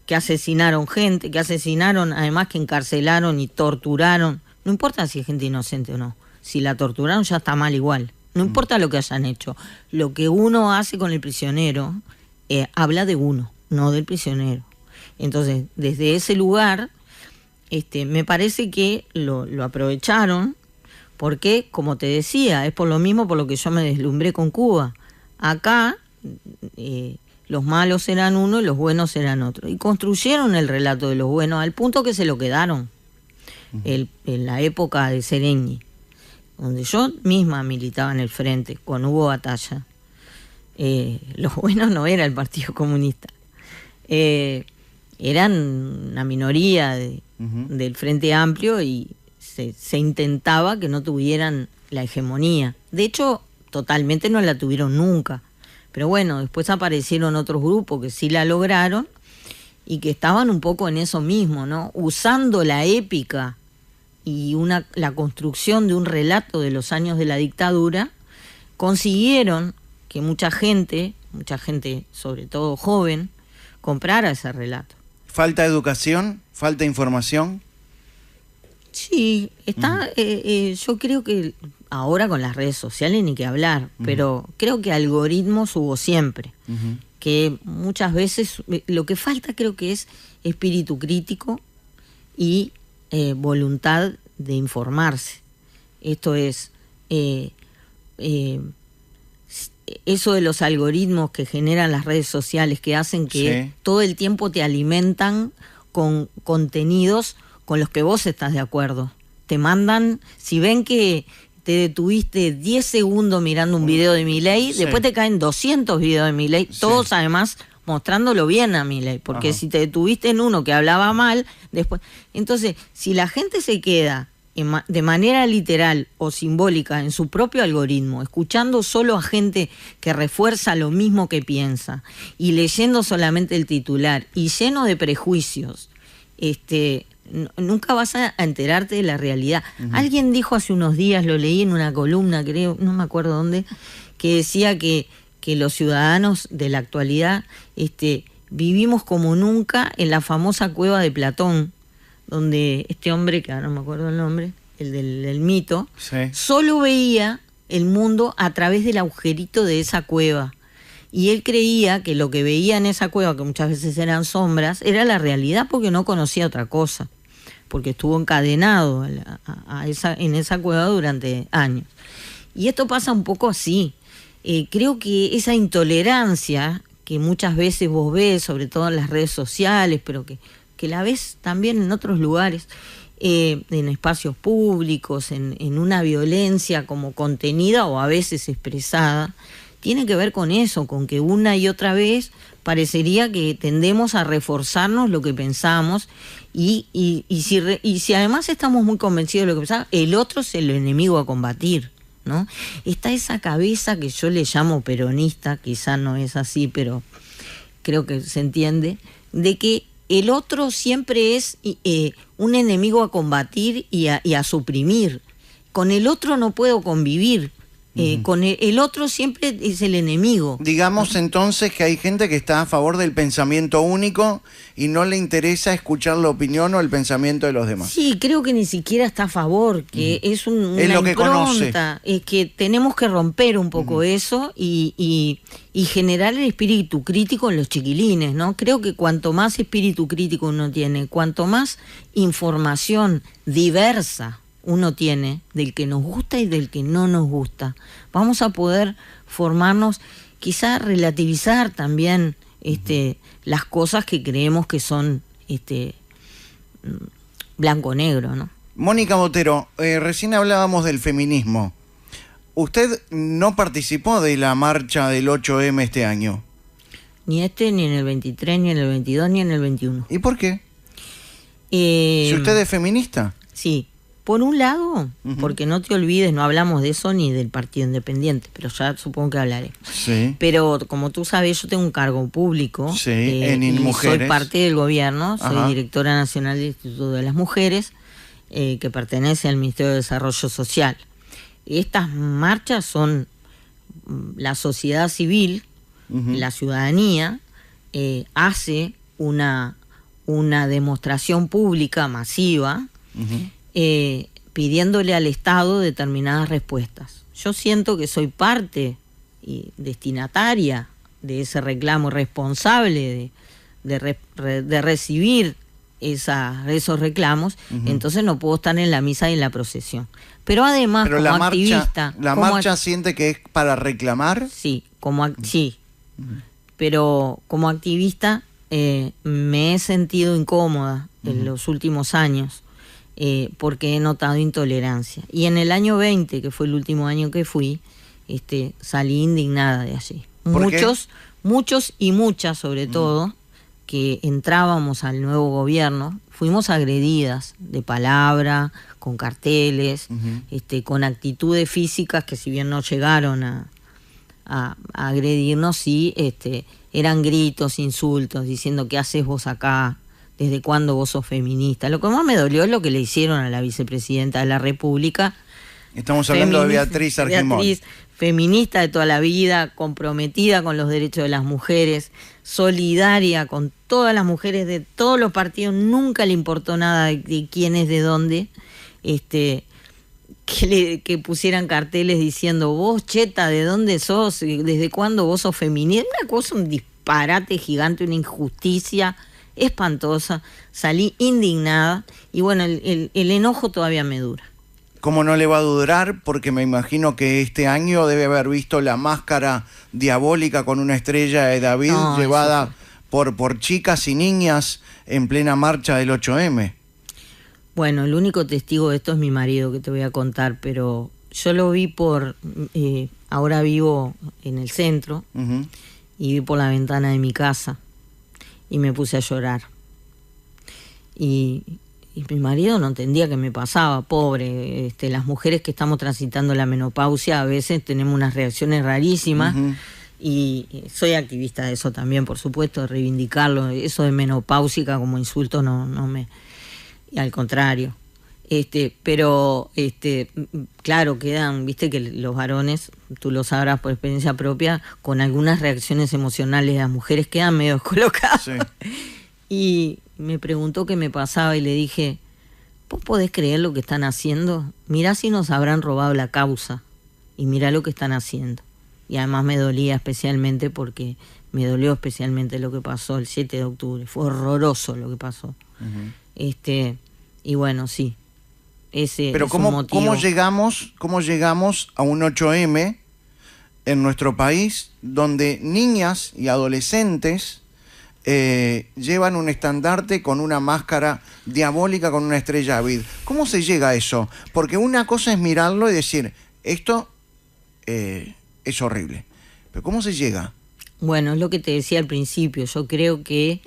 que asesinaron gente, que asesinaron, además que encarcelaron y torturaron. No importa si es gente inocente o no. Si la torturaron ya está mal igual. No importa lo que hayan hecho. Lo que uno hace con el prisionero habla de uno, no del prisionero. Entonces, desde ese lugar, me parece que lo aprovecharon porque, como te decía, es por lo mismo por lo que yo me deslumbré con Cuba. Acá los malos eran uno y los buenos eran otro. Y construyeron el relato de los buenos al punto que se lo quedaron. En la época de Sereñi, donde yo misma militaba en el frente, cuando hubo batalla. Los buenos no era el Partido Comunista. Eran una minoría del Frente Amplio y se intentaba que no tuvieran la hegemonía. De hecho, totalmente no la tuvieron nunca. Pero bueno, después aparecieron otros grupos que sí la lograron y que estaban un poco en eso mismo, ¿no? Usando la épica y la construcción de un relato de los años de la dictadura, consiguieron que mucha gente, sobre todo joven, comprara ese relato. ¿Falta educación? ¿Falta información? Sí, yo creo que ahora con las redes sociales ni que hablar, pero creo que algoritmos hubo siempre, que muchas veces lo que falta creo que es espíritu crítico y voluntad de informarse. Esto es, eso de los algoritmos que generan las redes sociales, que hacen que todo el tiempo te alimentan con contenidos con los que vos estás de acuerdo. Te mandan, si ven que te detuviste 10 segundos mirando un video de Milei, después te caen 200 videos de Milei, todos además mostrándolo bien a Milei, porque si te detuviste en uno que hablaba mal, después... Entonces, si la gente se queda de manera literal o simbólica en su propio algoritmo, escuchando solo a gente que refuerza lo mismo que piensa y leyendo solamente el titular y lleno de prejuicios, nunca vas a enterarte de la realidad. Alguien dijo hace unos días, lo leí en una columna, creo, no me acuerdo dónde, que decía que los ciudadanos de la actualidad vivimos como nunca en la famosa cueva de Platón, donde este hombre, que ahora no me acuerdo el nombre, el del mito, solo veía el mundo a través del agujerito de esa cueva. Y él creía que lo que veía en esa cueva, que muchas veces eran sombras, era la realidad porque no conocía otra cosa, porque estuvo encadenado en esa cueva durante años. Y esto pasa un poco así. Creo que esa intolerancia que muchas veces vos ves, sobre todo en las redes sociales, pero que la ves también en otros lugares, en espacios públicos, en una violencia como contenida o a veces expresada, tiene que ver con eso, con que una y otra vez parecería que tendemos a reforzarnos lo que pensamos y si además estamos muy convencidos de lo que pensamos, el otro es el enemigo a combatir, ¿no? Está esa cabeza que yo le llamo peronista, quizá no es así, pero creo que se entiende, de que el otro siempre es un enemigo a combatir y a suprimir. Con el otro no puedo convivir. Con el otro siempre es el enemigo. Digamos entonces que hay gente que está a favor del pensamiento único y no le interesa escuchar la opinión o el pensamiento de los demás. Sí, creo que ni siquiera está a favor, que es una es lo que conoce. Es que tenemos que romper un poco eso y generar el espíritu crítico en los chiquilines, ¿no? Creo que cuanto más espíritu crítico uno tiene, cuanto más información diversa uno tiene, del que nos gusta y del que no nos gusta, vamos a poder formarnos, quizá relativizar también las cosas que creemos que son blanco-negro, ¿no? Mónica Botero, recién hablábamos del feminismo. ¿Usted no participó de la marcha del 8M este año? Ni ni en el 23, ni en el 22, ni en el 21. ¿Y por qué? Si usted es feminista. Sí, por un lado, porque no te olvides, no hablamos de eso ni del Partido Independiente, pero ya supongo que hablaré. Sí. Pero como tú sabes, yo tengo un cargo público, Sí, en y Mujeres. soy parte del gobierno, soy Ajá. directora nacional del Instituto de las Mujeres, que pertenece al Ministerio de Desarrollo Social. Estas marchas son la sociedad civil, la ciudadanía, hace una demostración pública masiva, pidiéndole al Estado determinadas respuestas. Yo siento que soy parte y destinataria de ese reclamo, responsable de recibir esos reclamos, entonces no puedo estar en la misa y en la procesión. Pero además, Pero como activista... ¿La marcha siente que es para reclamar? Sí, sí. Pero como activista me he sentido incómoda en los últimos años, porque he notado intolerancia. Y en el año 20, que fue el último año que fui, salí indignada de allí. Muchos y muchas, sobre todo, que entrábamos al nuevo gobierno, fuimos agredidas de palabra, con carteles, con actitudes físicas que, si bien no llegaron a agredirnos, sí, eran gritos, insultos, diciendo ¿qué haces vos acá? ¿Desde cuándo vos sos feminista? Lo que más me dolió es lo que le hicieron a la vicepresidenta de la República. Estamos hablando de Beatriz Argimón. Beatriz, feminista de toda la vida, comprometida con los derechos de las mujeres, solidaria con todas las mujeres de todos los partidos, nunca le importó nada de quién es, de dónde, que pusieran carteles diciendo vos, cheta, ¿de dónde sos? ¿Desde cuándo vos sos feminista? Una cosa, un disparate gigante, una injusticia espantosa. Salí indignada y bueno, el enojo todavía me dura. ¿Cómo no le va a durar? Porque me imagino que este año debe haber visto la máscara diabólica con una estrella de David llevada por chicas y niñas en plena marcha del 8M. Bueno, el único testigo de esto es mi marido, que te voy a contar, pero yo lo vi ahora vivo en el centro, y vi por la ventana de mi casa y me puse a llorar. Y mi marido no entendía qué me pasaba, pobre. Las mujeres que estamos transitando la menopausia a veces tenemos unas reacciones rarísimas, y soy activista de eso también, por supuesto, de reivindicarlo. Eso de menopáusica como insulto no me... Al contrario. Pero claro, quedan, viste que los varones, tú lo sabrás por experiencia propia, con algunas reacciones emocionales de las mujeres quedan medio descolocadas. Sí. Y me preguntó qué me pasaba y le dije, ¿vos podés creer lo que están haciendo? Mirá si nos habrán robado la causa y mirá lo que están haciendo. Y además me dolía especialmente porque me dolió especialmente lo que pasó el 7 de octubre. Fue horroroso lo que pasó. Y bueno, sí. Pero ¿cómo llegamos a un 8M en nuestro país donde niñas y adolescentes llevan un estandarte con una máscara diabólica con una estrella David? ¿Cómo se llega a eso? Porque una cosa es mirarlo y decir, esto es horrible. Pero ¿cómo se llega? Bueno, es lo que te decía al principio. Yo creo que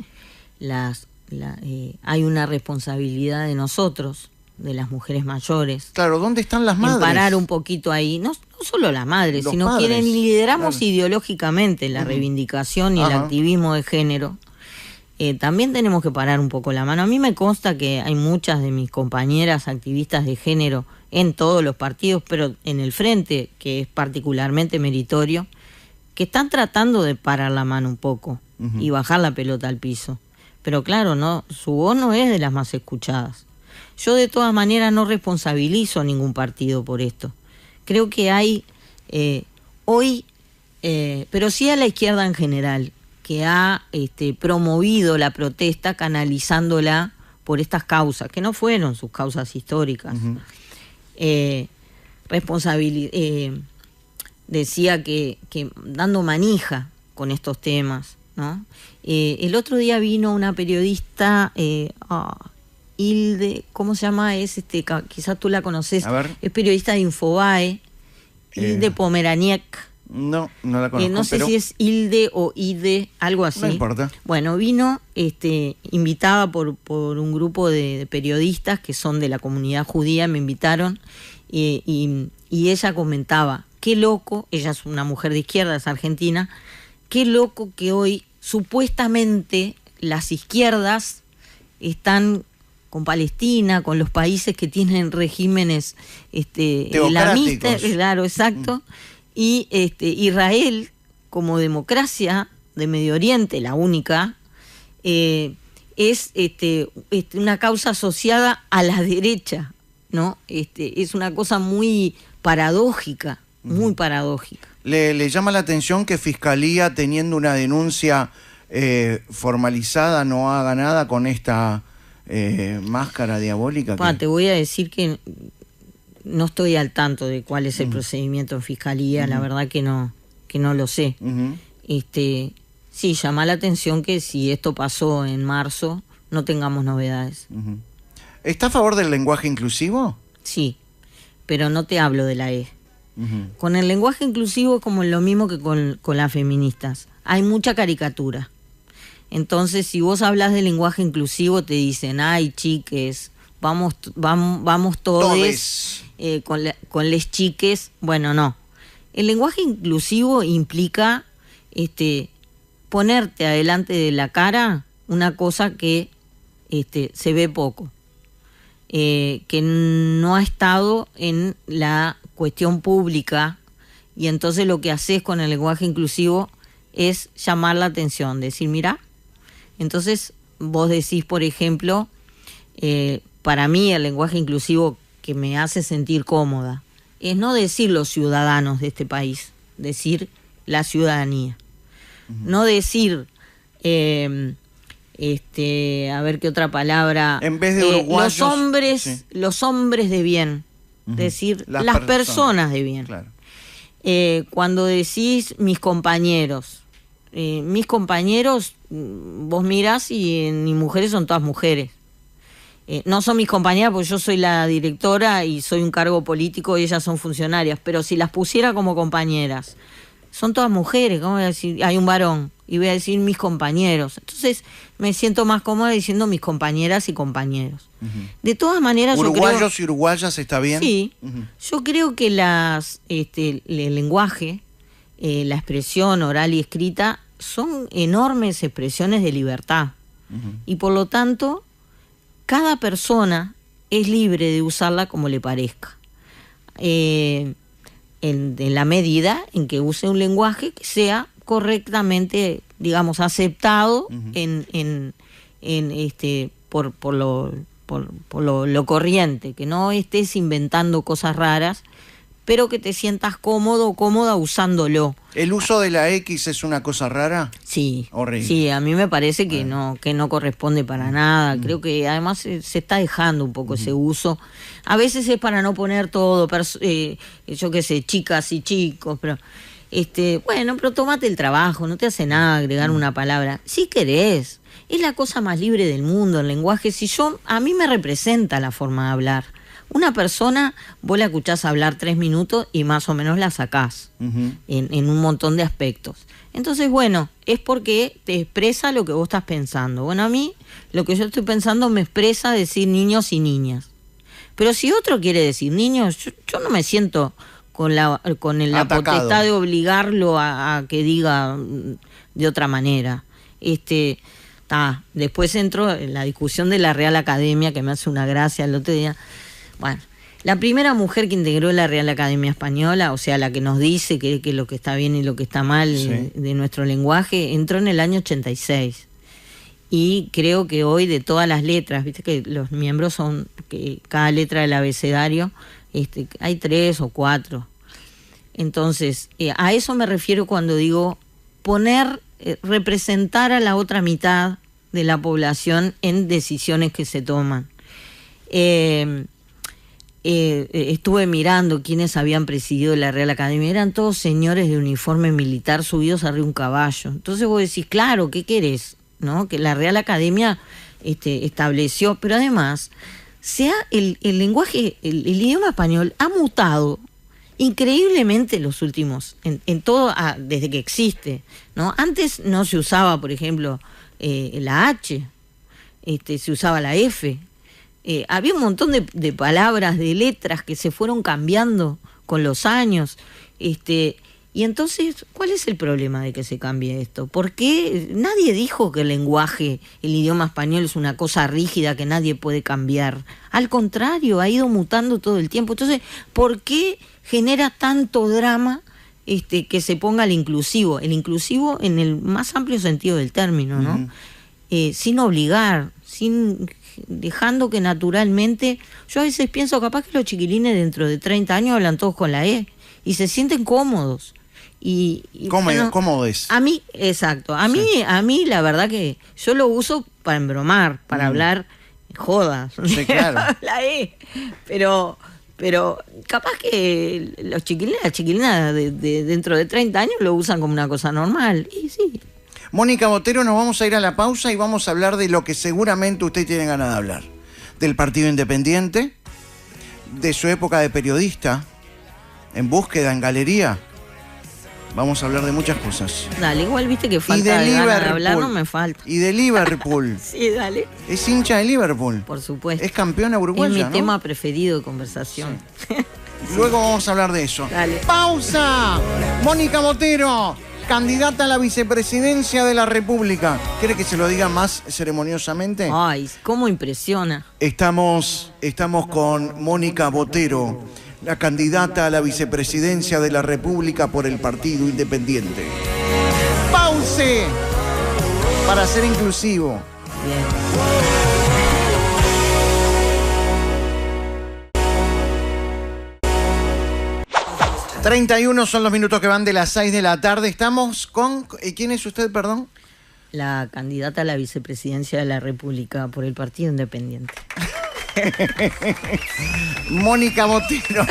hay una responsabilidad de nosotros, de las mujeres mayores. Claro, ¿dónde están las madres? En parar un poquito ahí, no solo las madres, sino padres, quienes lideramos ideológicamente la reivindicación y el activismo de género. También tenemos que parar un poco la mano. A mí me consta que hay muchas de mis compañeras activistas de género en todos los partidos, pero en el frente, que es particularmente meritorio, que están tratando de parar la mano un poco y bajar la pelota al piso. Pero claro, no, su voz no es de las más escuchadas. Yo de todas maneras no responsabilizo a ningún partido por esto. Creo que hay hoy, pero sí a la izquierda en general, que ha promovido la protesta canalizándola por estas causas, que no fueron sus causas históricas. Decía que dando manija con estos temas, ¿no? El otro día vino una periodista, Hilde, ¿cómo se llama? Quizás tú la conoces, es periodista de Infobae, Hilde Pomeraniec, No, no la conozco. No sé si es Hilde o Ide, algo así. No importa. Bueno, vino invitada por un grupo de periodistas que son de la comunidad judía, me invitaron, y ella comentaba, qué loco, ella es una mujer de izquierda, es argentina, qué loco que hoy supuestamente las izquierdas están con Palestina, con los países que tienen regímenes islamistas, claro, exacto, y Israel, como democracia de Medio Oriente, la única, es una causa asociada a la derecha, ¿no? Es una cosa muy paradójica, muy paradójica. ¿Le llama la atención que Fiscalía, teniendo una denuncia formalizada, no haga nada con esta máscara diabólica? Te voy a decir que no estoy al tanto de cuál es el procedimiento en Fiscalía, la verdad que no lo sé. Sí, llama la atención que si esto pasó en marzo, no tengamos novedades. ¿Está a favor del lenguaje inclusivo? Sí, pero no te hablo de la E. Con el lenguaje inclusivo es como lo mismo que con las feministas. Hay mucha caricatura. Entonces, si vos hablas de lenguaje inclusivo, te dicen, ay, chiques, vamos todos con les chiques. Bueno, no. El lenguaje inclusivo implica ponerte adelante de la cara una cosa que se ve poco, que no ha estado en la cuestión pública, y entonces lo que haces con el lenguaje inclusivo es llamar la atención, decir, mira. Entonces vos decís, por ejemplo, para mí el lenguaje inclusivo que me hace sentir cómoda es no decir los ciudadanos de este país, decir la ciudadanía. No decir, a ver qué otra palabra, en vez de uruguayos, los hombres de bien, decir las personas de bien. Claro. Cuando decís mis compañeros, vos mirás y mis mujeres son todas mujeres. No son mis compañeras porque yo soy la directora y soy un cargo político y ellas son funcionarias, pero si las pusiera como compañeras, son todas mujeres. ¿Cómo voy a decir? Hay un varón y voy a decir mis compañeros. Entonces me siento más cómoda diciendo mis compañeras y compañeros. De todas maneras, uruguayos y uruguayas, ¿está bien? Sí. Yo creo que el lenguaje, la expresión oral y escrita son enormes expresiones de libertad. Y por lo tanto, cada persona es libre de usarla como le parezca. En la medida en que use un lenguaje que sea correctamente, digamos, aceptado por lo corriente, que no estés inventando cosas raras, pero que te sientas cómodo o cómoda usándolo. ¿El uso de la X es una cosa rara? Sí. Horrible. Sí, a mí me parece que no corresponde para nada. Creo que además se está dejando un poco ese uso. A veces es para no poner todo, yo qué sé, chicas y chicos, pero bueno, pero tómate el trabajo, no te hace nada agregar una palabra. Si querés, es la cosa más libre del mundo el lenguaje. A mí me representa la forma de hablar. Una persona, vos la escuchás hablar 3 minutos y más o menos la sacás en un montón de aspectos. Entonces, bueno, es porque te expresa lo que vos estás pensando. Bueno, a mí, lo que yo estoy pensando me expresa decir niños y niñas. Pero si otro quiere decir niños, yo no me siento con la potestad de obligarlo a que diga de otra manera. Después entro en la discusión de la Real Academia, que me hace una gracia el otro día. Bueno, la primera mujer que integró la Real Academia Española, o sea, la que nos dice que lo que está bien y lo que está mal de nuestro lenguaje, entró en el año 86. Y creo que hoy, de todas las letras, viste que los miembros son, que cada letra del abecedario, hay 3 o 4. Entonces, a eso me refiero cuando digo representar a la otra mitad de la población en decisiones que se toman. Estuve mirando quiénes habían presidido la Real Academia. Eran todos señores de uniforme militar subidos arriba de un caballo. Entonces vos decís, claro, ¿qué querés? ¿No? Que la Real Academia estableció, pero además el lenguaje, el idioma español ha mutado increíblemente los últimos, en todo, desde que existe, ¿no? Antes no se usaba, por ejemplo, la H, se usaba la F. Había un montón de palabras, de letras que se fueron cambiando con los años. Y entonces, ¿cuál es el problema de que se cambie esto? ¿Por qué nadie dijo que el lenguaje, el idioma español es una cosa rígida que nadie puede cambiar? Al contrario, ha ido mutando todo el tiempo. Entonces, ¿por qué genera tanto drama que se ponga el inclusivo? El inclusivo en el más amplio sentido del término, ¿no? Sin obligar, dejando que naturalmente... Yo a veces pienso, capaz que los chiquilines dentro de 30 años hablan todos con la E y se sienten cómodos. Cómodos. A mí, exacto. A mí la verdad que yo lo uso para embromar, para hablar jodas. Sí, claro. La E. Pero capaz que los chiquilines, las chiquilinas de dentro de 30 años lo usan como una cosa normal. Y sí. Mónica Botero, nos vamos a ir a la pausa y vamos a hablar de lo que seguramente usted tiene ganas de hablar. Del Partido Independiente, de su época de periodista, en búsqueda, en galería. Vamos a hablar de muchas cosas. Dale, igual viste que falta de ganas de hablar, no me falta. Y de Liverpool. Sí, dale. Es hincha de Liverpool. Por supuesto. Es campeona uruguaya, Es mi ¿no? tema preferido de conversación. Sí. Luego vamos a hablar de eso. Dale. ¡Pausa! Mónica Botero, candidata a la vicepresidencia de la República. ¿Quiere que se lo diga más ceremoniosamente? Ay, cómo impresiona. Estamos con Mónica Botero, la candidata a la vicepresidencia de la República por el Partido Independiente. ¡Pause! Para ser inclusivo. Bien. 31 son los minutos que van de las 6 de la tarde. Estamos con... ¿Quién es usted, perdón? La candidata a la vicepresidencia de la República por el Partido Independiente. Mónica Botero.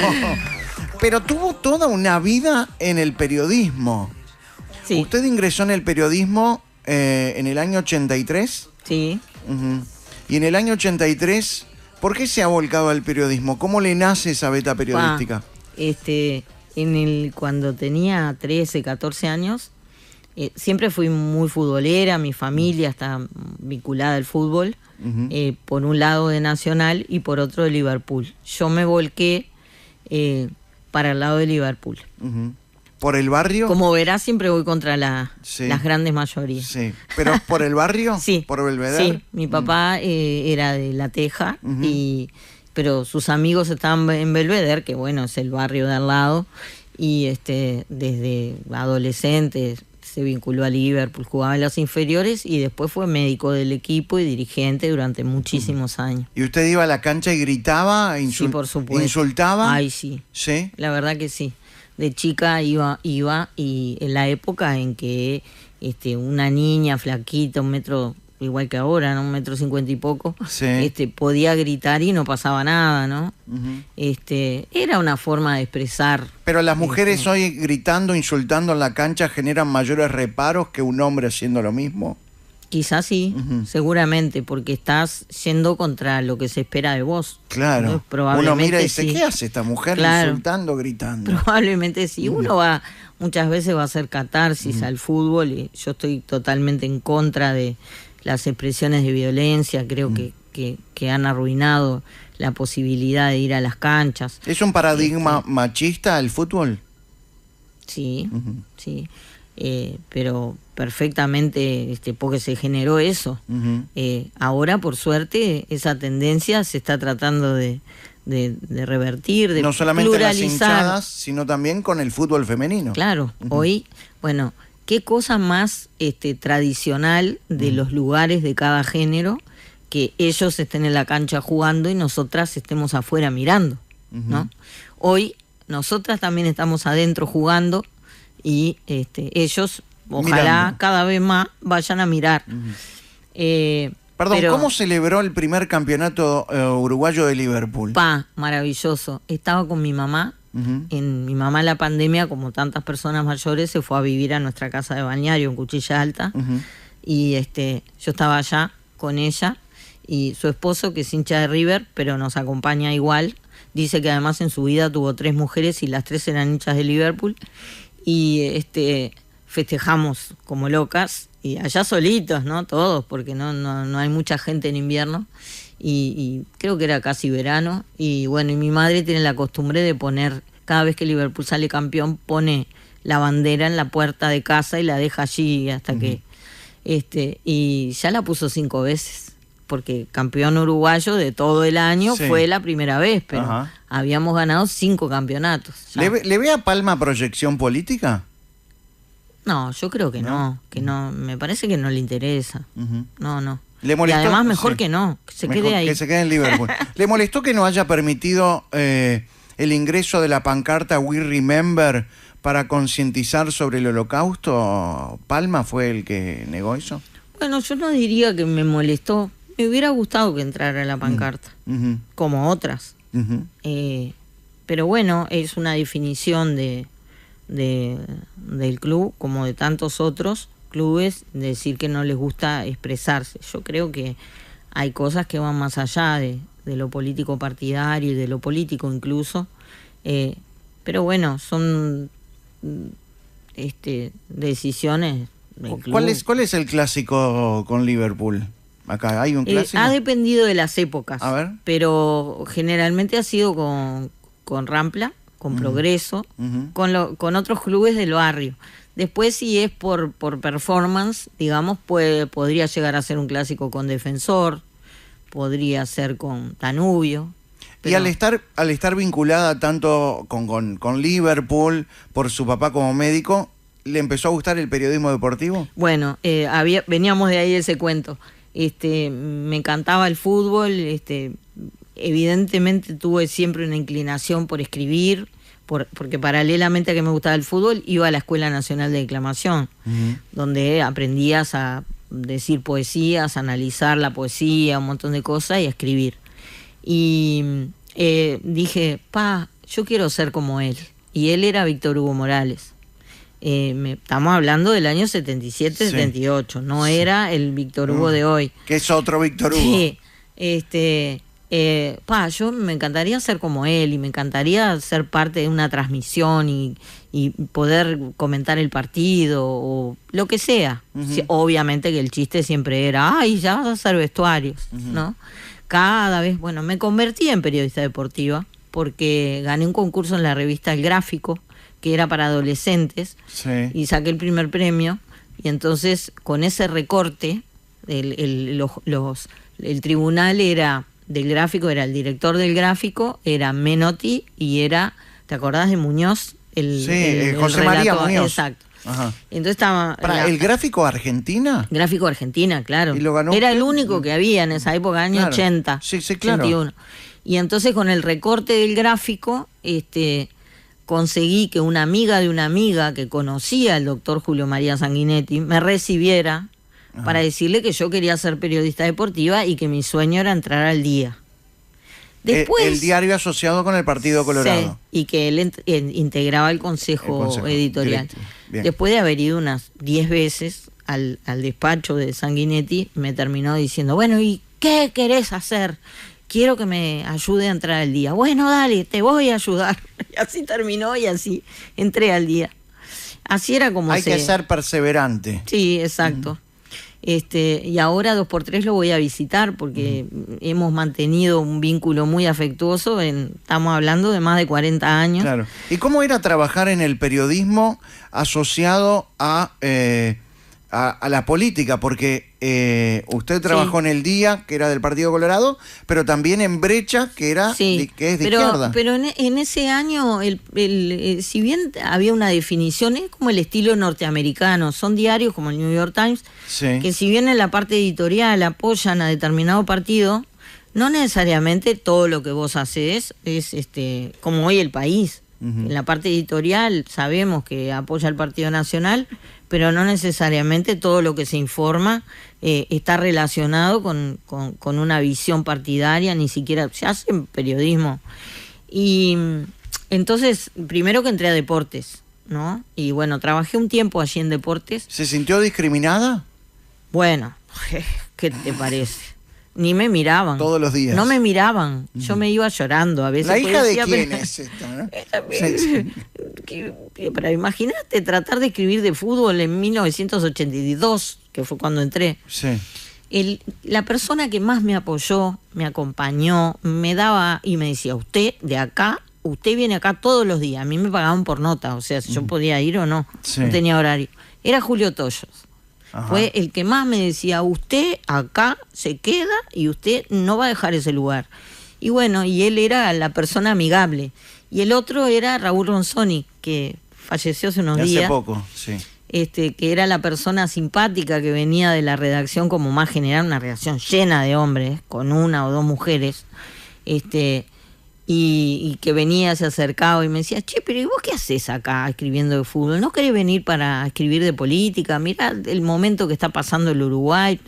Pero tuvo toda una vida en el periodismo. Sí. ¿Usted ingresó en el periodismo en el año 83? Sí. Uh-huh. Y en el año 83, ¿por qué se ha volcado al periodismo? ¿Cómo le nace esa beta periodística? Cuando tenía 13, 14 años, siempre fui muy futbolera, mi familia está vinculada al fútbol, uh-huh. Por un lado de Nacional y por otro de Liverpool. Yo me volqué para el lado de Liverpool. Uh-huh. ¿Por el barrio? Como verás, siempre voy contra las grandes mayorías. Sí, ¿pero por el barrio? Sí. ¿Por Belvedere? Sí, mi papá era de La Teja, uh-huh. Pero sus amigos estaban en Belvedere, que bueno, es el barrio de al lado, y desde adolescente se vinculó a Liverpool, jugaba en las inferiores y después fue médico del equipo y dirigente durante muchísimos años. ¿Y usted iba a la cancha y gritaba? Sí, por supuesto. ¿Insultaba? Ay, sí. ¿Sí? La verdad que sí. De chica iba y en la época en que una niña flaquita, 1 metro... igual que ahora, ¿no? 1,50 m y poco, sí. Podía gritar y no pasaba nada, ¿no? Uh-huh. Era una forma de expresar. Pero las mujeres hoy gritando, insultando en la cancha generan mayores reparos que un hombre haciendo lo mismo. Quizás sí, uh-huh. Seguramente, porque estás yendo contra lo que se espera de vos. Claro. Probablemente uno mira y dice, sí. ¿qué hace esta mujer insultando, gritando? Probablemente sí. Uh-huh. Muchas veces va a hacer catarsis uh-huh. al fútbol y yo estoy totalmente en contra de las expresiones de violencia, creo que han arruinado la posibilidad de ir a las canchas. ¿Es un paradigma machista el fútbol? Sí, uh-huh. Sí. Pero perfectamente porque se generó eso. Uh-huh. Ahora, por suerte, esa tendencia se está tratando de revertir, de no solamente pluralizar. Las hinchadas, sino también con el fútbol femenino. Claro, uh-huh. Hoy, bueno... ¿Qué cosa más tradicional de los lugares de cada género que ellos estén en la cancha jugando y nosotras estemos afuera mirando? Uh-huh. ¿No? Hoy nosotras también estamos adentro jugando y ellos, ojalá mirando. Cada vez más, vayan a mirar. Uh-huh. Perdón, ¿cómo celebró el primer campeonato uruguayo de Liverpool? Maravilloso. Estaba con mi mamá. Uh-huh. Mi mamá en la pandemia, como tantas personas mayores, se fue a vivir a nuestra casa de balneario en Cuchilla Alta. Uh-huh. Y yo estaba allá con ella y su esposo, que es hincha de River, pero nos acompaña igual. Dice que además en su vida tuvo 3 mujeres y las 3 eran hinchas de Liverpool. Y festejamos como locas, y allá solitos, ¿no? Todos, porque no hay mucha gente en invierno. Y creo que era casi verano. Y bueno, y mi madre tiene la costumbre de poner, cada vez que Liverpool sale campeón, pone la bandera en la puerta de casa y la deja allí hasta que... y ya la puso 5 veces, porque campeón uruguayo de todo el año fue la primera vez, pero habíamos ganado 5 campeonatos. ¿Le ve a Palma proyección política? No, yo creo que no, me parece que no le interesa. No. ¿Le molestó? Y además mejor que no, que se quede ahí. Que se quede en Liverpool. ¿Le molestó que no haya permitido el ingreso de la pancarta We Remember para concientizar sobre el Holocausto? ¿Palma fue el que negó eso? Bueno, yo no diría que me molestó. Me hubiera gustado que entrara la pancarta, como otras. Pero bueno, es una definición del club, como de tantos otros clubes, decir que no les gusta expresarse. Yo creo que hay cosas que van más allá de lo político partidario y de lo político incluso. Pero bueno, son decisiones del club. ¿Cuál es el clásico con Liverpool? Acá hay un clásico. Ha dependido de las épocas. A ver. Pero generalmente ha sido con Rampla, con Progreso, con otros clubes del barrio. Después, si es por performance, digamos, podría llegar a ser un clásico con Defensor, podría ser con Danubio. Y al estar vinculada tanto con Liverpool, por su papá como médico, ¿le empezó a gustar el periodismo deportivo? Bueno, veníamos de ahí ese cuento. Me encantaba el fútbol, evidentemente tuve siempre una inclinación por escribir, porque paralelamente a que me gustaba el fútbol, iba a la Escuela Nacional de Declamación, donde aprendías a decir poesías, a analizar la poesía, un montón de cosas, y a escribir. Y dije, yo quiero ser como él. Y él era Víctor Hugo Morales. Estamos hablando del año 77, 78, no era el Víctor Hugo de hoy. Que es otro Víctor Hugo. Sí, yo me encantaría ser como él, y me encantaría ser parte de una transmisión y poder comentar el partido o lo que sea. Sí, obviamente que el chiste siempre era, ya vas a hacer vestuarios, ¿no? Cada vez, me convertí en periodista deportiva porque gané un concurso en la revista El Gráfico, que era para adolescentes, y saqué el primer premio, y entonces con ese recorte, el tribunal era del Gráfico, era el director del Gráfico, era Menotti, y era, ¿te acordás de Muñoz? José María Muñoz. Exacto. Ajá. Entonces estaba... ¿El Gráfico Argentina? Gráfico Argentina, claro. ¿Y lo ganó? Era el único que había en esa época, año 80, sí, claro. 81. Y entonces con el recorte del Gráfico, conseguí que una amiga de una amiga que conocía al doctor Julio María Sanguinetti me recibiera para decirle que yo quería ser periodista deportiva y que mi sueño era entrar al Día. Después, el diario asociado con el Partido Colorado. Sí, y que él integraba el consejo editorial. Después de haber ido unas 10 veces al despacho de Sanguinetti, me terminó diciendo, bueno, ¿y qué querés hacer? Quiero que me ayude a entrar al Día. Bueno, dale, te voy a ayudar. Y así terminó y así entré al Día. Así era como Hay que ser perseverante. Sí, exacto. Y ahora 2x3 lo voy a visitar porque hemos mantenido un vínculo muy afectuoso, estamos hablando de más de 40 años. Claro. ¿Y cómo era trabajar en el periodismo asociado a la política? Porque usted trabajó en El Día, que era del Partido Colorado, pero también en Brecha, que era que es de izquierda. Pero en ese año, si bien había una definición, es como el estilo norteamericano, son diarios como el New York Times, que si bien en la parte editorial apoyan a determinado partido, no necesariamente todo lo que vos hacés es como hoy El País. En la parte editorial sabemos que apoya al Partido Nacional, pero no necesariamente todo lo que se informa está relacionado con una visión partidaria, ni siquiera se hace periodismo. Y entonces, primero que entré a deportes, ¿no? Y bueno, trabajé un tiempo allí en deportes. ¿Se sintió discriminada? Bueno, ¿qué te parece? Ni me miraban. Todos los días. No me miraban. Yo me iba llorando a veces. ¿La hija de decía, quién es esta? ¿No? Pero imagínate tratar de escribir de fútbol en 1982, que fue cuando entré. Sí. La persona que más me apoyó, me acompañó, me daba y me decía, usted viene acá todos los días. A mí me pagaban por nota, o sea, si yo podía ir o no, no tenía horario. Era Julio Toyos. Ajá. Fue el que más me decía, usted acá se queda y usted no va a dejar ese lugar. Y bueno, y él era la persona amigable. Y el otro era Raúl Ronzoni, que falleció hace unos días. Hace poco, sí. Que era la persona simpática que venía de la redacción como más general, una redacción llena de hombres, con una o dos mujeres, y que venía, se acercaba y me decía, che, pero ¿y vos qué haces acá escribiendo de fútbol? ¿No querés venir para escribir de política? Mirá el momento que está pasando el Uruguay.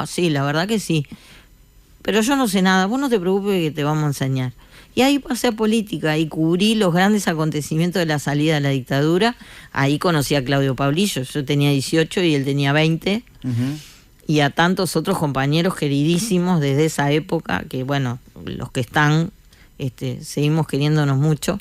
Sí, la verdad que sí. Pero yo no sé nada, vos no te preocupes que te vamos a enseñar. Y ahí pasé a política y cubrí los grandes acontecimientos de la salida de la dictadura. Ahí conocí a Claudio Pablillo. Yo tenía 18 y él tenía 20. Uh-huh. Y a tantos otros compañeros queridísimos desde esa época, que bueno, los que están, seguimos queriéndonos mucho.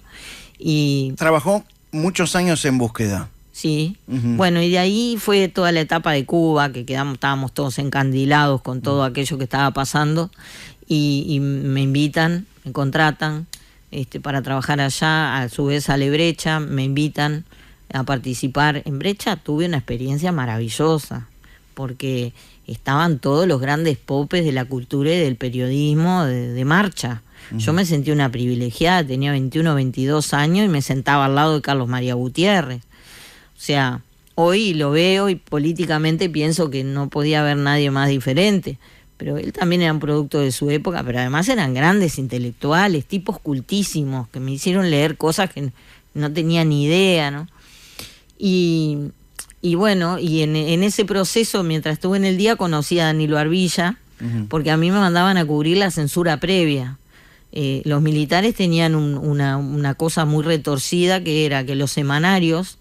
Y trabajó muchos años en Búsqueda. Sí, bueno, y de ahí fue toda la etapa de Cuba, que estábamos todos encandilados con todo aquello que estaba pasando, y me invitan, me contratan para trabajar allá, a su vez a Lebrecha, me invitan a participar. En Brecha tuve una experiencia maravillosa, porque estaban todos los grandes popes de la cultura y del periodismo de marcha. Yo me sentí una privilegiada, tenía 21, 22 años y me sentaba al lado de Carlos María Gutiérrez. O sea, hoy lo veo y políticamente pienso que no podía haber nadie más diferente, pero él también era un producto de su época, pero además eran grandes intelectuales, tipos cultísimos, que me hicieron leer cosas que no tenía ni idea, ¿no? Y bueno, y en ese proceso, mientras estuve en el día, conocí a Danilo Arbilla, porque a mí me mandaban a cubrir la censura previa. Los militares tenían una cosa muy retorcida, que era que los semanarios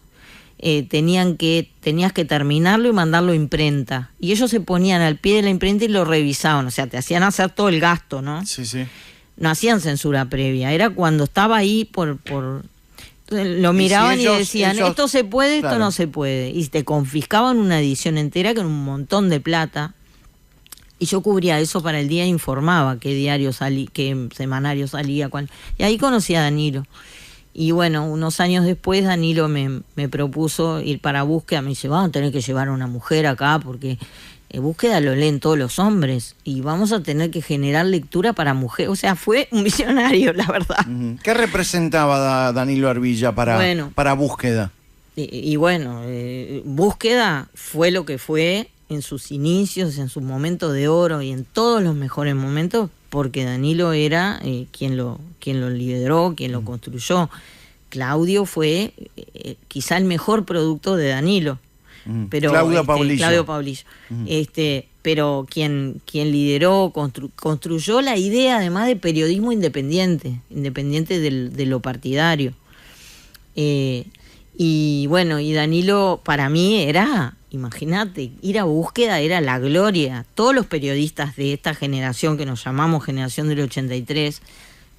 tenías que terminarlo y mandarlo a imprenta, y ellos se ponían al pie de la imprenta y lo revisaban, o sea, te hacían hacer todo el gasto, ¿no? Sí, sí. No hacían censura previa, era cuando estaba ahí lo miraban y decían, esto se puede, esto no se puede, y te confiscaban una edición entera con un montón de plata. Y yo cubría eso para el día e informaba qué diario salía, qué semanario salía, cuál. Y ahí conocí a Danilo. Y bueno, unos años después Danilo me propuso ir para Búsqueda. Me dice, vamos a tener que llevar a una mujer acá porque Búsqueda lo leen todos los hombres y vamos a tener que generar lectura para mujeres. O sea, fue un visionario, la verdad. ¿Qué representaba Danilo Arbilla para Búsqueda? Y bueno, Búsqueda fue lo que fue en sus inicios, en sus momentos de oro y en todos los mejores momentos, porque Danilo era quien lo lideró, quien lo construyó. Claudio fue quizá el mejor producto de Danilo. Pero Claudio Pablillo. Pero quien lideró, construyó la idea además de periodismo independiente de lo partidario. Y bueno, y Danilo para mí era, imagínate, ir a Búsqueda era la gloria. Todos los periodistas de esta generación que nos llamamos generación del 83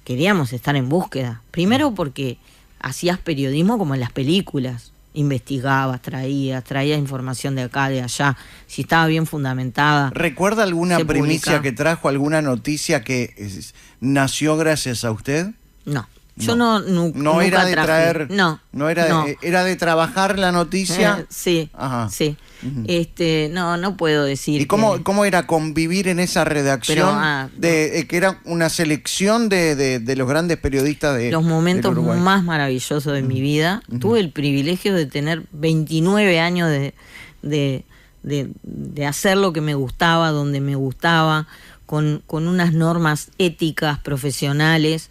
queríamos estar en Búsqueda. Primero porque hacías periodismo como en las películas, investigabas, traías información de acá, de allá, si estaba bien fundamentada. ¿Recuerda alguna primicia que trajo, alguna noticia que nació gracias a usted? No. Yo no era de traje. traer, no era de trabajar la noticia. Sí. Ajá. Sí. No puedo decir. ¿Y cómo era convivir en esa redacción que era una selección de los grandes periodistas de los momentos del Uruguay? Más maravillosos de mi vida? Tuve el privilegio de tener 29 años de hacer lo que me gustaba, donde me gustaba, con unas normas éticas, profesionales.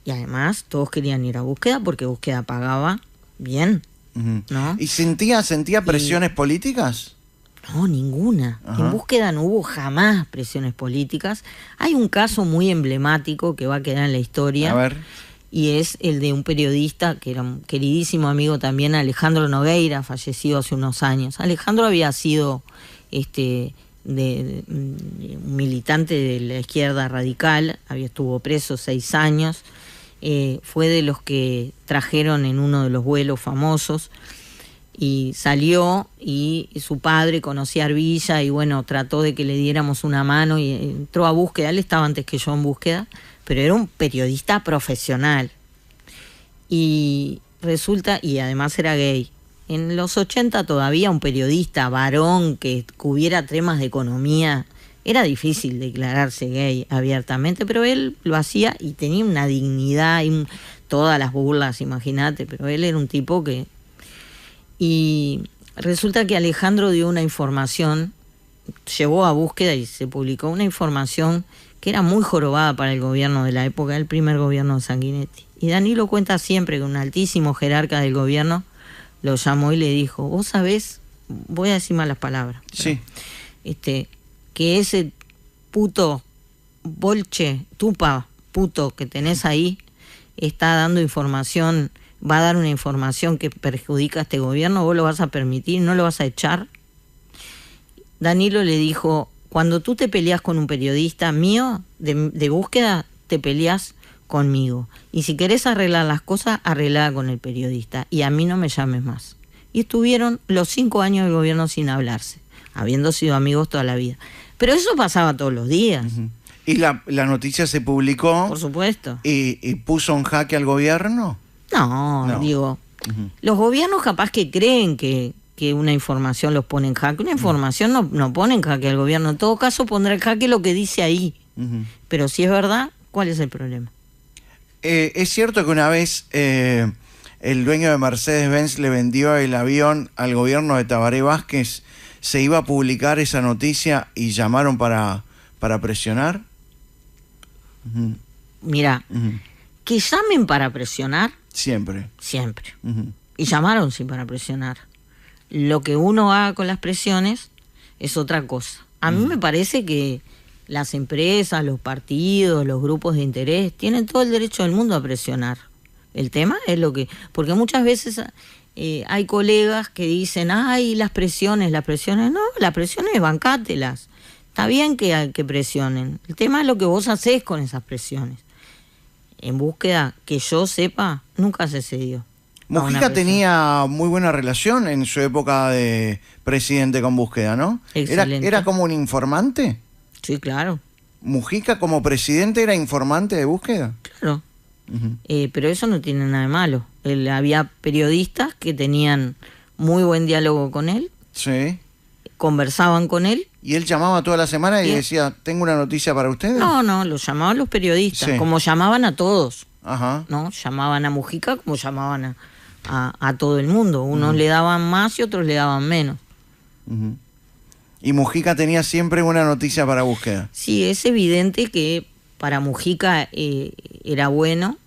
Y además todos querían ir a Búsqueda porque Búsqueda pagaba bien, ¿no? ¿Y sentía presiones políticas? No, ninguna. Ajá. En Búsqueda no hubo jamás presiones políticas. Hay un caso muy emblemático que va a quedar en la historia. A ver. Y es el de un periodista que era un queridísimo amigo también, Alejandro Nogueira, fallecido hace unos años. Alejandro había sido un militante de la izquierda radical, estuvo preso 6 años, fue de los que trajeron en uno de los vuelos famosos, y salió, y su padre conocía a Arvilla, y bueno, trató de que le diéramos una mano, y entró a Búsqueda. Él estaba antes que yo en Búsqueda, pero era un periodista profesional, y resulta, y además era gay. En los 80 todavía un periodista varón que hubiera temas de economía, era difícil declararse gay abiertamente, pero él lo hacía y tenía una dignidad y todas las burlas, imagínate, pero él era un tipo que... Y resulta que Alejandro dio una información, llevó a Búsqueda y se publicó una información que era muy jorobada para el gobierno de la época, el primer gobierno de Sanguinetti. Y Danilo cuenta siempre que un altísimo jerarca del gobierno lo llamó y le dijo, vos sabés, voy a decir malas palabras, sí, que ese puto bolche, tupa puto que tenés ahí, está dando información, va a dar una información que perjudica a este gobierno, vos lo vas a permitir, no lo vas a echar. Danilo le dijo, cuando tú te peleas con un periodista mío de Búsqueda, te peleas conmigo. Y si querés arreglar las cosas, arreglá con el periodista. Y a mí no me llames más. Y estuvieron los 5 años del gobierno sin hablarse, habiendo sido amigos toda la vida. Pero eso pasaba todos los días. Uh-huh. ¿Y la noticia se publicó? Por supuesto. ¿Y puso en jaque al gobierno? No. Digo, los gobiernos capaz que creen que una información los pone en jaque. Una información no pone en jaque al gobierno. En todo caso pondrá en jaque lo que dice ahí. Pero si es verdad, ¿cuál es el problema? Es cierto que una vez el dueño de Mercedes-Benz le vendió el avión al gobierno de Tabaré Vázquez. ¿Se iba a publicar esa noticia y llamaron para presionar? Mira, que llamen para presionar. Siempre. Y llamaron sí para presionar. Lo que uno haga con las presiones es otra cosa. A mí me parece que las empresas, los partidos, los grupos de interés tienen todo el derecho del mundo a presionar. El tema es lo que... Porque muchas veces hay colegas que dicen, ay, las presiones. No, las presiones bancátelas. Está bien que presionen. El tema es lo que vos hacés con esas presiones. En Búsqueda, que yo sepa, nunca se cedió. Mujica tenía muy buena relación en su época de presidente con Búsqueda, ¿no? Excelente. ¿Era como un informante? Sí, claro. ¿Mujica como presidente era informante de Búsqueda? Claro. Pero eso no tiene nada de malo. Había periodistas que tenían muy buen diálogo con él. Sí. Conversaban con él. ¿Y él llamaba toda la semana y decía, tengo una noticia para ustedes? No, los llamaban los periodistas, como llamaban a todos. Ajá. ¿No? Llamaban a Mujica como llamaban a todo el mundo. Unos le daban más y otros le daban menos. ¿Y Mujica tenía siempre una noticia para Búsqueda? Sí, es evidente que para Mujica era bueno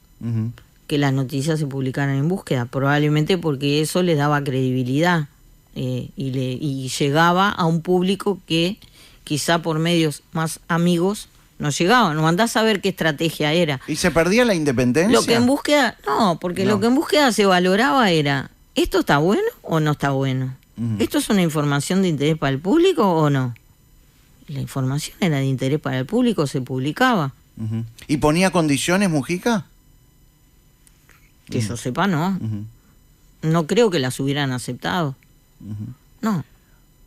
que las noticias se publicaran en Búsqueda, probablemente porque eso le daba credibilidad y llegaba a un público que quizá por medios más amigos no llegaba. No andás a ver qué estrategia era. ¿Y se perdía la independencia? Lo que en Búsqueda, lo que en Búsqueda se valoraba era, ¿esto está bueno o no está bueno? ¿Esto es una información de interés para el público o no? La información era de interés para el público, se publicaba. ¿Y ponía condiciones Mujica? Que yo sepa, no. No creo que las hubieran aceptado. No.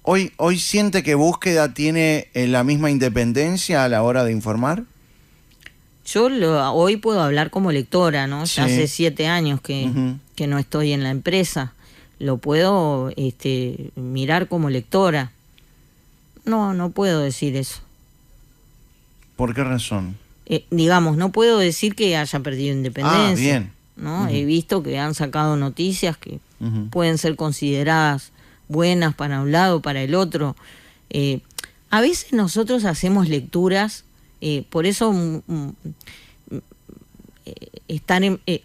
¿Hoy siente que Búsqueda tiene la misma independencia a la hora de informar? Yo hoy puedo hablar como lectora, ¿no? Sí. Ya hace 7 años que no estoy en la empresa. Lo puedo mirar como lectora. No puedo decir eso. ¿Por qué razón? Digamos, no puedo decir que haya perdido independencia. Ah, bien. ¿No? He visto que han sacado noticias que pueden ser consideradas buenas para un lado, para el otro. A veces nosotros hacemos lecturas, por eso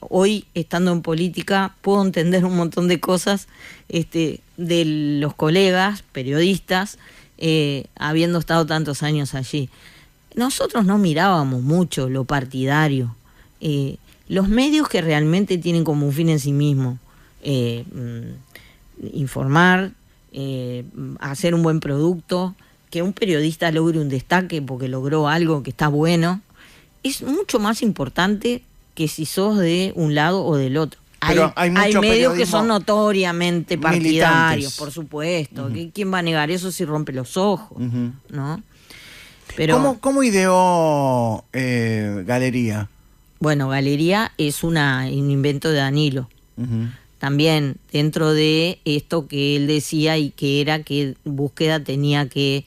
hoy estando en política puedo entender un montón de cosas de los colegas periodistas, habiendo estado tantos años allí. Nosotros no mirábamos mucho lo partidario. Los medios que realmente tienen como un fin en sí mismo informar, hacer un buen producto, que un periodista logre un destaque porque logró algo que está bueno, es mucho más importante que si sos de un lado o del otro. Pero hay medios que son notoriamente partidarios, militantes. por supuesto. ¿Quién va a negar eso si rompe los ojos? ¿No? Pero, ¿Cómo ideó Galería? Bueno, Galería es un invento de Danilo. También dentro de esto que él decía y que era que Búsqueda tenía que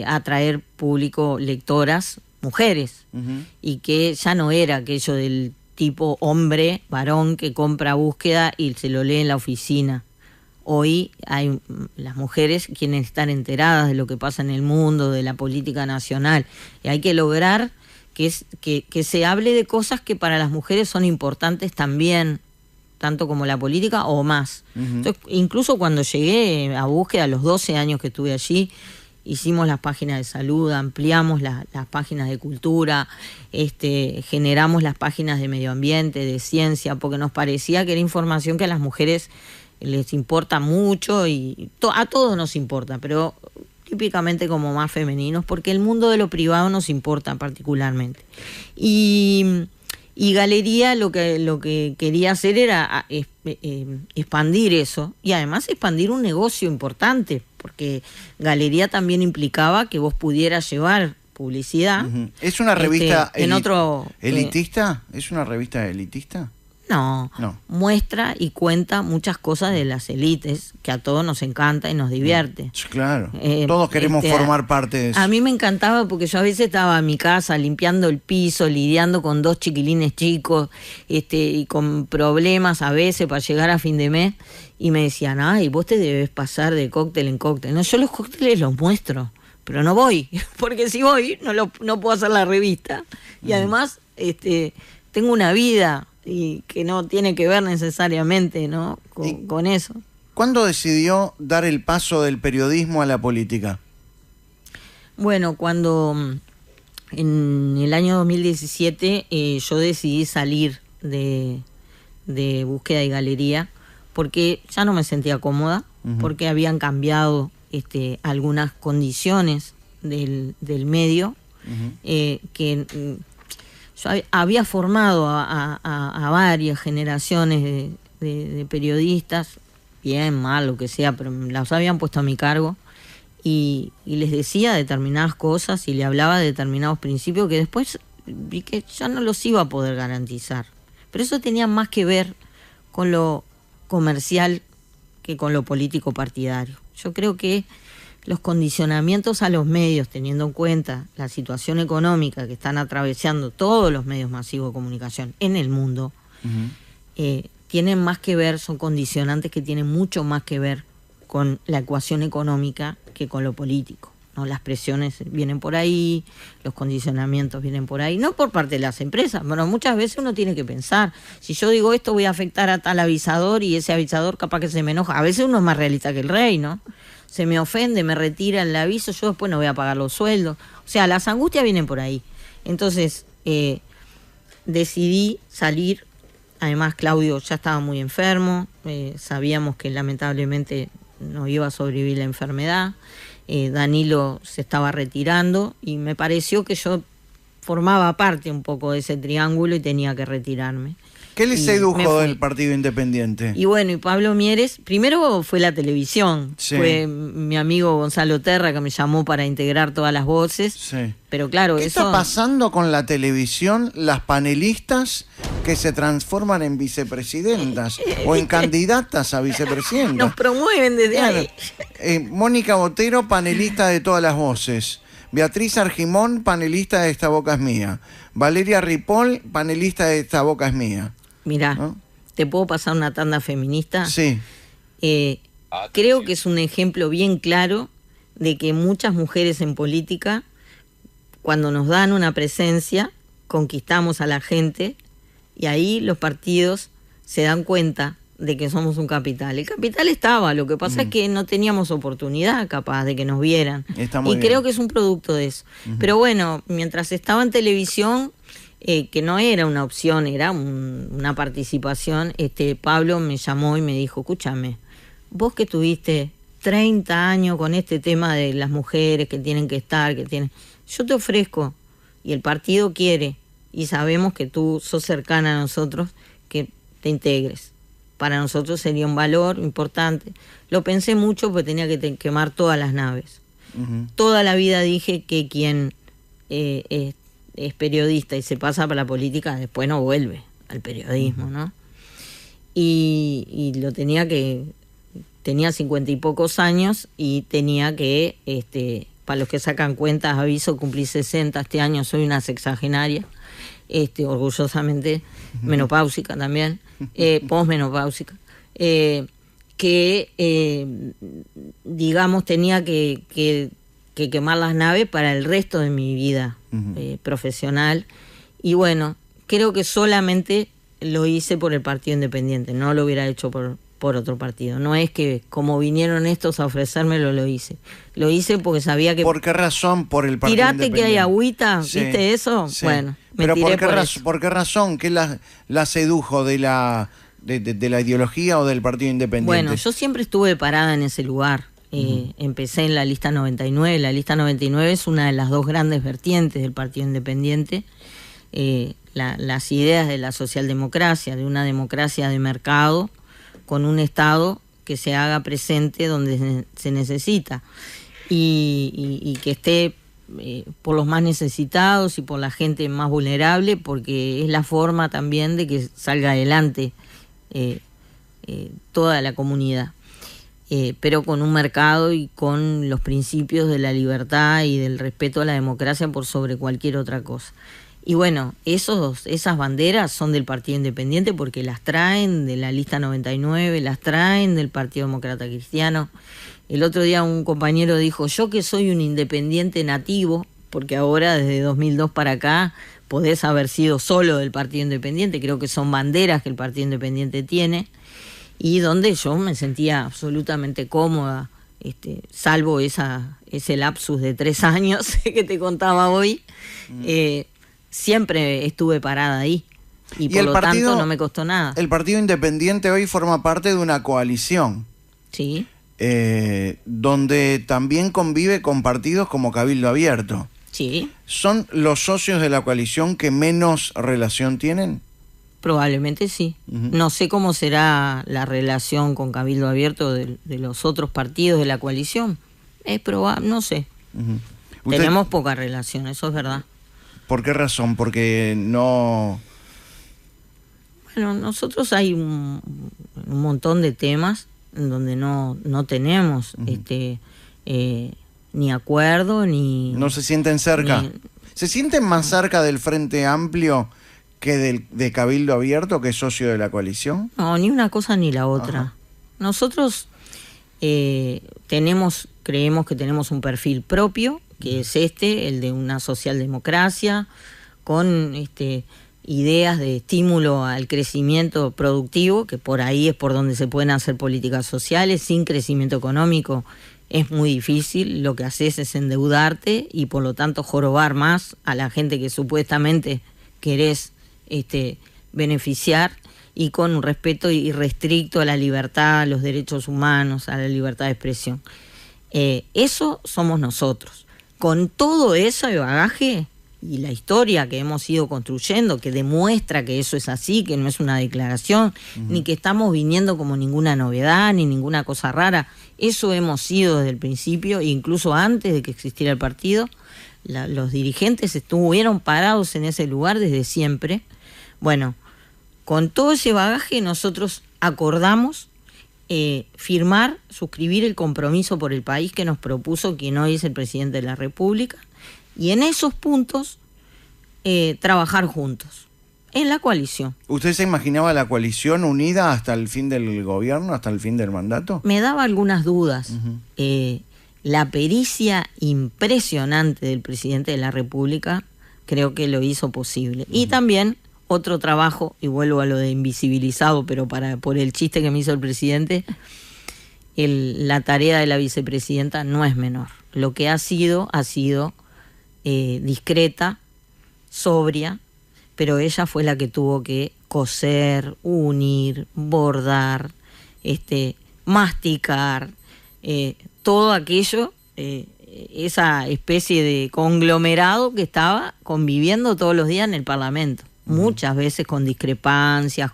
atraer público, lectoras, mujeres, y que ya no era aquello del tipo hombre, varón, que compra Búsqueda y se lo lee en la oficina. Hoy hay las mujeres quienes están enteradas de lo que pasa en el mundo, de la política nacional, y hay que lograr que se hable de cosas que para las mujeres son importantes también, tanto como la política o más. Entonces, incluso cuando llegué a Búsqueda, a los 12 años que estuve allí, hicimos las páginas de salud, ampliamos las páginas de cultura, generamos las páginas de medio ambiente, de ciencia, porque nos parecía que era información que a las mujeres les importa mucho y a todos nos importa, pero típicamente como más femeninos, porque el mundo de lo privado nos importa particularmente. Y Galería lo que quería hacer era expandir eso, y además expandir un negocio importante, porque Galería también implicaba que vos pudieras llevar publicidad. ¿Es una revista elitista? ¿Es una revista elitista? No, muestra y cuenta muchas cosas de las élites, que a todos nos encanta y nos divierte. Claro, todos queremos formar parte de eso. A mí me encantaba porque yo a veces estaba en mi casa limpiando el piso, lidiando con 2 chiquilines chicos, y con problemas a veces para llegar a fin de mes, y me decían, ay, vos te debes pasar de cóctel en cóctel. No, yo los cócteles los muestro, pero no voy, porque si voy no puedo hacer la revista. Y además tengo una vida y que no tiene que ver necesariamente, ¿no? con eso. ¿Cuándo decidió dar el paso del periodismo a la política? Bueno, cuando en el año 2017 yo decidí salir de Búsqueda y Galería, porque ya no me sentía cómoda, porque habían cambiado algunas condiciones del medio, que yo había formado a varias generaciones de periodistas, bien, mal, lo que sea, pero las habían puesto a mi cargo, y les decía determinadas cosas y le hablaba de determinados principios que después vi que ya no los iba a poder garantizar. Pero eso tenía más que ver con lo comercial que con lo político partidario. Yo creo que los condicionamientos a los medios, teniendo en cuenta la situación económica que están atravesando todos los medios masivos de comunicación en el mundo, tienen más que ver, son condicionantes que tienen mucho más que ver con la ecuación económica que con lo político, ¿no? Las presiones vienen por ahí, los condicionamientos vienen por ahí, no por parte de las empresas. Bueno, muchas veces uno tiene que pensar, si yo digo esto voy a afectar a tal avisador y ese avisador capaz que se me enoja. A veces uno es más realista que el rey, ¿no? Se me ofende, me retira el aviso, yo después no voy a pagar los sueldos. O sea, las angustias vienen por ahí. Entonces, decidí salir. Además, Claudio ya estaba muy enfermo. Sabíamos que lamentablemente no iba a sobrevivir la enfermedad. Danilo se estaba retirando y me pareció que yo formaba parte un poco de ese triángulo y tenía que retirarme. ¿Qué le sedujo del Partido Independiente? Y bueno, y Pablo Mieres, primero fue la televisión, sí. Fue mi amigo Gonzalo Terra que me llamó para integrar todas las voces, sí. Pero claro, ¿Qué está pasando con la televisión, las panelistas que se transforman en vicepresidentas o en candidatas a vicepresidentas? Nos promueven desde ahí. Mónica Botero, panelista de Todas las Voces. Beatriz Argimón, panelista de Esta Boca es Mía. Valeria Ripoll, panelista de Esta Boca es Mía. Mirá, ¿no? ¿Te puedo pasar una tanda feminista? Sí. Creo que es un ejemplo bien claro de que muchas mujeres en política, cuando nos dan una presencia, conquistamos a la gente y ahí los partidos se dan cuenta de que somos un capital. El capital estaba, lo que pasa es que no teníamos oportunidad capaz de que nos vieran. Y creo que es un producto de eso. Pero bueno, mientras estaba en televisión, que no era una opción, era una participación, Pablo me llamó y me dijo, escúchame, vos que estuviste 30 años con este tema de las mujeres que tienen que estar, yo te ofrezco, y el partido quiere, y sabemos que tú sos cercana a nosotros, que te integres. Para nosotros sería un valor importante. Lo pensé mucho porque tenía que quemar todas las naves. Toda la vida dije que quien es periodista y se pasa para la política después no vuelve al periodismo, ¿no? Y lo tenía 50 y pocos años y tenía que, para los que sacan cuentas, aviso, cumplí 60 este año, soy una sexagenaria, orgullosamente menopáusica también, posmenopáusica, digamos, tenía que quemar las naves para el resto de mi vida profesional. Y bueno, creo que solamente lo hice por el Partido Independiente, no lo hubiera hecho por otro partido. No es que como vinieron estos a ofrecérmelo, lo hice. Lo hice porque sabía que... ¿Por qué razón por el Partido Independiente? Tirate que hay agüita, sí, ¿viste eso? Sí. Bueno, me pero tiré ¿por qué razón? ¿Qué la sedujo de la ideología o del Partido Independiente? Bueno, yo siempre estuve parada en ese lugar. Empecé en la lista 99. La lista 99 es una de las dos grandes vertientes del Partido Independiente. Las ideas de la socialdemocracia, de una democracia de mercado, con un Estado que se haga presente donde se necesita y que esté por los más necesitados y por la gente más vulnerable, porque es la forma también de que salga adelante toda la comunidad. Pero con un mercado y con los principios de la libertad y del respeto a la democracia por sobre cualquier otra cosa. Y bueno, esas banderas son del Partido Independiente porque las traen de la lista 99, las traen del Partido Demócrata Cristiano. El otro día un compañero dijo, yo que soy un independiente nativo, porque ahora desde 2002 para acá podés haber sido solo del Partido Independiente, creo que son banderas que el Partido Independiente tiene, y donde yo me sentía absolutamente cómoda, salvo ese lapsus de 3 años que te contaba hoy, siempre estuve parada ahí y por lo tanto no me costó nada. El Partido Independiente hoy forma parte de una coalición. Sí. Donde también convive con partidos como Cabildo Abierto. Sí. ¿Son los socios de la coalición que menos relación tienen? Probablemente sí. No sé cómo será la relación con Cabildo Abierto de los otros partidos de la coalición. Es probable, no sé. Tenemos poca relación, eso es verdad. ¿Por qué razón? Porque no... Bueno, nosotros hay un montón de temas en donde no tenemos ni acuerdo ni... ¿No se sienten cerca? ¿Se sienten más cerca del Frente Amplio que de Cabildo Abierto, que es socio de la coalición? No, ni una cosa ni la otra. Ajá. Nosotros creemos que tenemos un perfil propio, que es el de una socialdemocracia, con ideas de estímulo al crecimiento productivo, que por ahí es por donde se pueden hacer políticas sociales. Sin crecimiento económico es muy difícil, lo que haces es endeudarte y por lo tanto jorobar más a la gente que supuestamente querés beneficiar, y con un respeto irrestricto a la libertad, a los derechos humanos, a la libertad de expresión. Eso somos nosotros. Con todo ese bagaje y la historia que hemos ido construyendo, que demuestra que eso es así, que no es una declaración, ni que estamos viniendo como ninguna novedad, ni ninguna cosa rara. Eso hemos sido desde el principio, incluso antes de que existiera el partido. Los dirigentes estuvieron parados en ese lugar desde siempre. Bueno, con todo ese bagaje nosotros acordamos firmar, suscribir el compromiso por el país que nos propuso quien hoy es el presidente de la República, y en esos puntos trabajar juntos, en la coalición. ¿Usted se imaginaba la coalición unida hasta el fin del gobierno, hasta el fin del mandato? Me daba algunas dudas. La pericia impresionante del presidente de la República creo que lo hizo posible. Y también otro trabajo, y vuelvo a lo de invisibilizado, pero por el chiste que me hizo el presidente, la tarea de la vicepresidenta no es menor. Lo que ha sido discreta, sobria, pero ella fue la que tuvo que coser, unir, bordar, masticar, todo aquello, esa especie de conglomerado que estaba conviviendo todos los días en el Parlamento, muchas veces con discrepancias,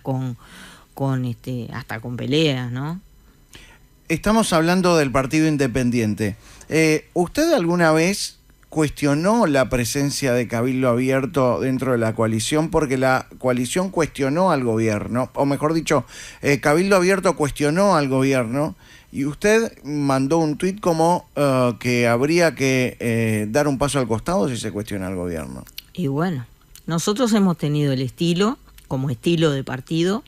hasta con peleas, ¿no? Estamos hablando del Partido Independiente. ¿Usted alguna vez cuestionó la presencia de Cabildo Abierto dentro de la coalición? Porque la coalición cuestionó al gobierno, o mejor dicho, Cabildo Abierto cuestionó al gobierno, y usted mandó un tuit como que habría que dar un paso al costado si se cuestiona al gobierno. Y bueno, nosotros hemos tenido el estilo, como estilo de partido,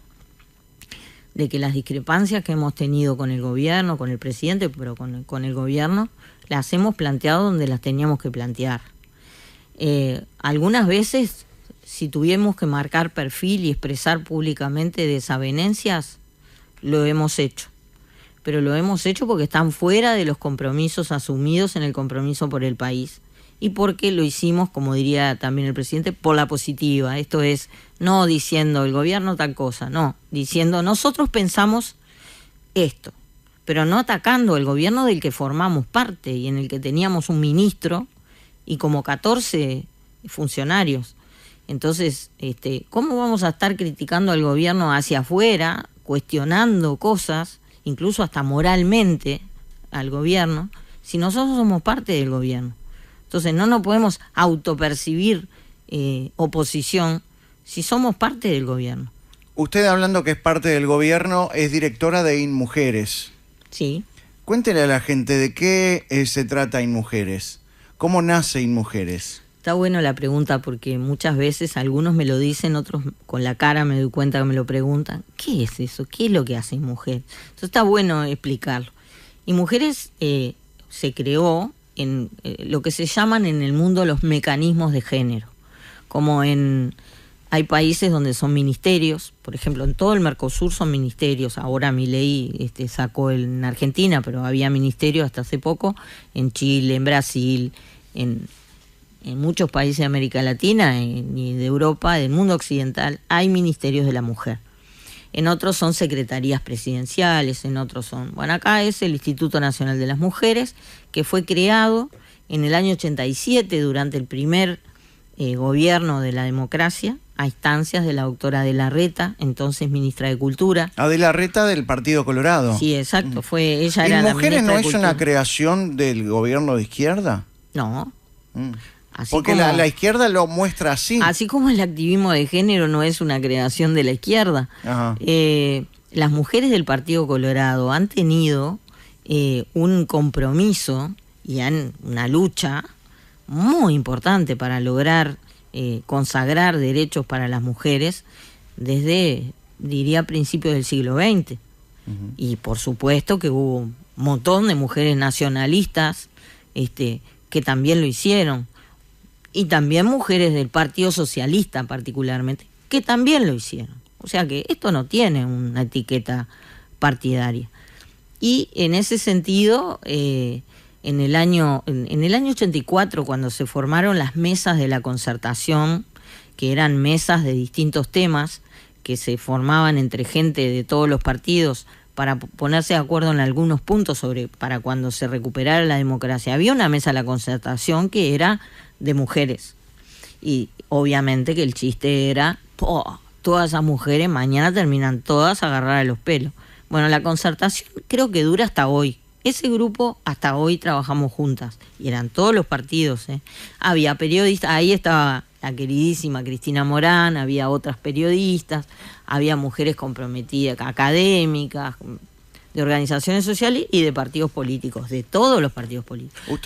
de que las discrepancias que hemos tenido con el gobierno, con el presidente, pero con el gobierno, las hemos planteado donde las teníamos que plantear. Algunas veces, si tuvimos que marcar perfil y expresar públicamente desavenencias, lo hemos hecho. Pero lo hemos hecho porque están fuera de los compromisos asumidos en el compromiso por el país. Y porque lo hicimos, como diría también el presidente, por la positiva. Esto es, no diciendo el gobierno tal cosa, no, diciendo nosotros pensamos esto, pero no atacando el gobierno del que formamos parte y en el que teníamos un ministro y como 14 funcionarios. Entonces, ¿cómo vamos a estar criticando al gobierno hacia afuera, cuestionando cosas, incluso hasta moralmente al gobierno, si nosotros somos parte del gobierno? Entonces no nos podemos autopercibir oposición si somos parte del gobierno. Usted, hablando que es parte del gobierno, es directora de InMujeres. Sí. Cuéntele a la gente de qué se trata InMujeres. ¿Cómo nace InMujeres? Está bueno la pregunta porque muchas veces algunos me lo dicen, otros con la cara me doy cuenta que me lo preguntan. ¿Qué es eso? ¿Qué es lo que hace InMujeres? Entonces está bueno explicarlo. InMujeres se creó en lo que se llaman en el mundo los mecanismos de género. Como hay países donde son ministerios, por ejemplo, en todo el Mercosur son ministerios. Ahora Milei sacó en Argentina, pero había ministerios hasta hace poco, en Chile, en Brasil, en muchos países de América Latina y de Europa, del mundo occidental, hay ministerios de la mujer. En otros son secretarías presidenciales, en otros son... Bueno, acá es el Instituto Nacional de las Mujeres, que fue creado en el año 87 durante el primer gobierno de la democracia, a instancias de la doctora Adela Reta, entonces ministra de Cultura. Adela Reta del Partido Colorado. Sí, exacto, ella era la ministra de Cultura. ¿InMujeres no es una creación del gobierno de izquierda? No. Porque la izquierda lo muestra así. Así como el activismo de género no es una creación de la izquierda. Las mujeres del Partido Colorado han tenido un compromiso y una lucha muy importante para lograr consagrar derechos para las mujeres desde, diría, principios del siglo XX. Y por supuesto que hubo un montón de mujeres nacionalistas que también lo hicieron. Y también mujeres del Partido Socialista particularmente, que también lo hicieron. O sea que esto no tiene una etiqueta partidaria. Y en ese sentido, en el año 84, cuando se formaron las mesas de la concertación, que eran mesas de distintos temas, que se formaban entre gente de todos los partidos para ponerse de acuerdo en algunos puntos para cuando se recuperara la democracia. Había una mesa de la concertación que era de mujeres. Y obviamente que el chiste era, todas esas mujeres mañana terminan todas agarradas a los pelos. Bueno, la concertación creo que dura hasta hoy. Ese grupo hasta hoy trabajamos juntas. Y eran todos los partidos. Había periodistas, ahí estaba la queridísima Cristina Morán, había otras periodistas, había mujeres comprometidas, académicas, de organizaciones sociales y de partidos políticos, de todos los partidos políticos.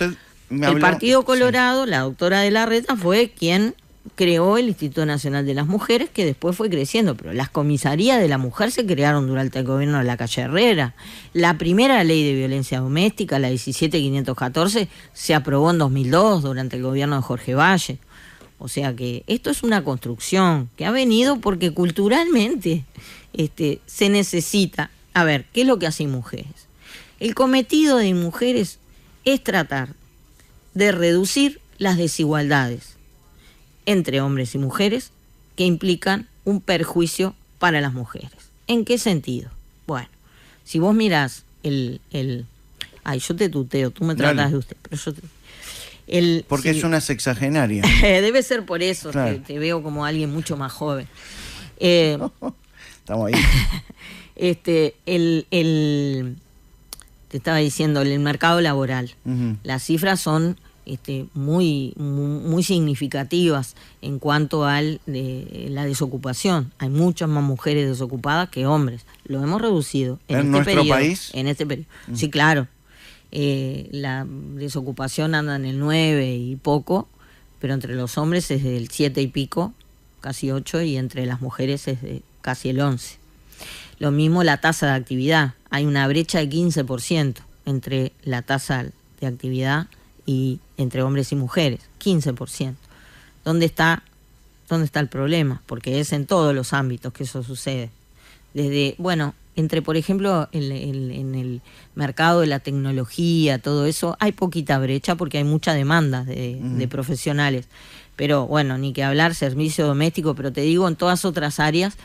El Partido Colorado, sí. La doctora Adela Reta fue quien creó el Instituto Nacional de las Mujeres, que después fue creciendo, pero las comisarías de la mujer se crearon durante el gobierno de Lacalle Herrera. La primera ley de violencia doméstica, la 17514, se aprobó en 2002 durante el gobierno de Jorge Valle. O sea que esto es una construcción que ha venido porque culturalmente se necesita. A ver, ¿qué es lo que hacen mujeres? El cometido de mujeres es tratar de reducir las desigualdades entre hombres y mujeres que implican un perjuicio para las mujeres. ¿En qué sentido? Bueno, si vos mirás Ay, yo te tuteo, tú me tratas de usted, pero yo te... Porque es una sexagenaria. Debe ser por eso, claro. te veo como alguien mucho más joven. Estamos ahí. Te estaba diciendo, el mercado laboral. Las cifras son muy significativas en cuanto a la desocupación. Hay muchas más mujeres desocupadas que hombres. Lo hemos reducido en nuestro país. En este periodo. Sí, claro. La desocupación anda en el 9 y poco, pero entre los hombres es del 7 y pico, casi 8, y entre las mujeres es de casi el 11. Lo mismo la tasa de actividad. Hay una brecha de 15% entre la tasa de actividad y entre hombres y mujeres, 15%. ¿Dónde está el problema? Porque es en todos los ámbitos que eso sucede. Desde, entre, por ejemplo, en el mercado de la tecnología, todo eso, hay poquita brecha porque hay mucha demanda de profesionales. Pero ni que hablar, servicio doméstico, pero te digo, en todas otras áreas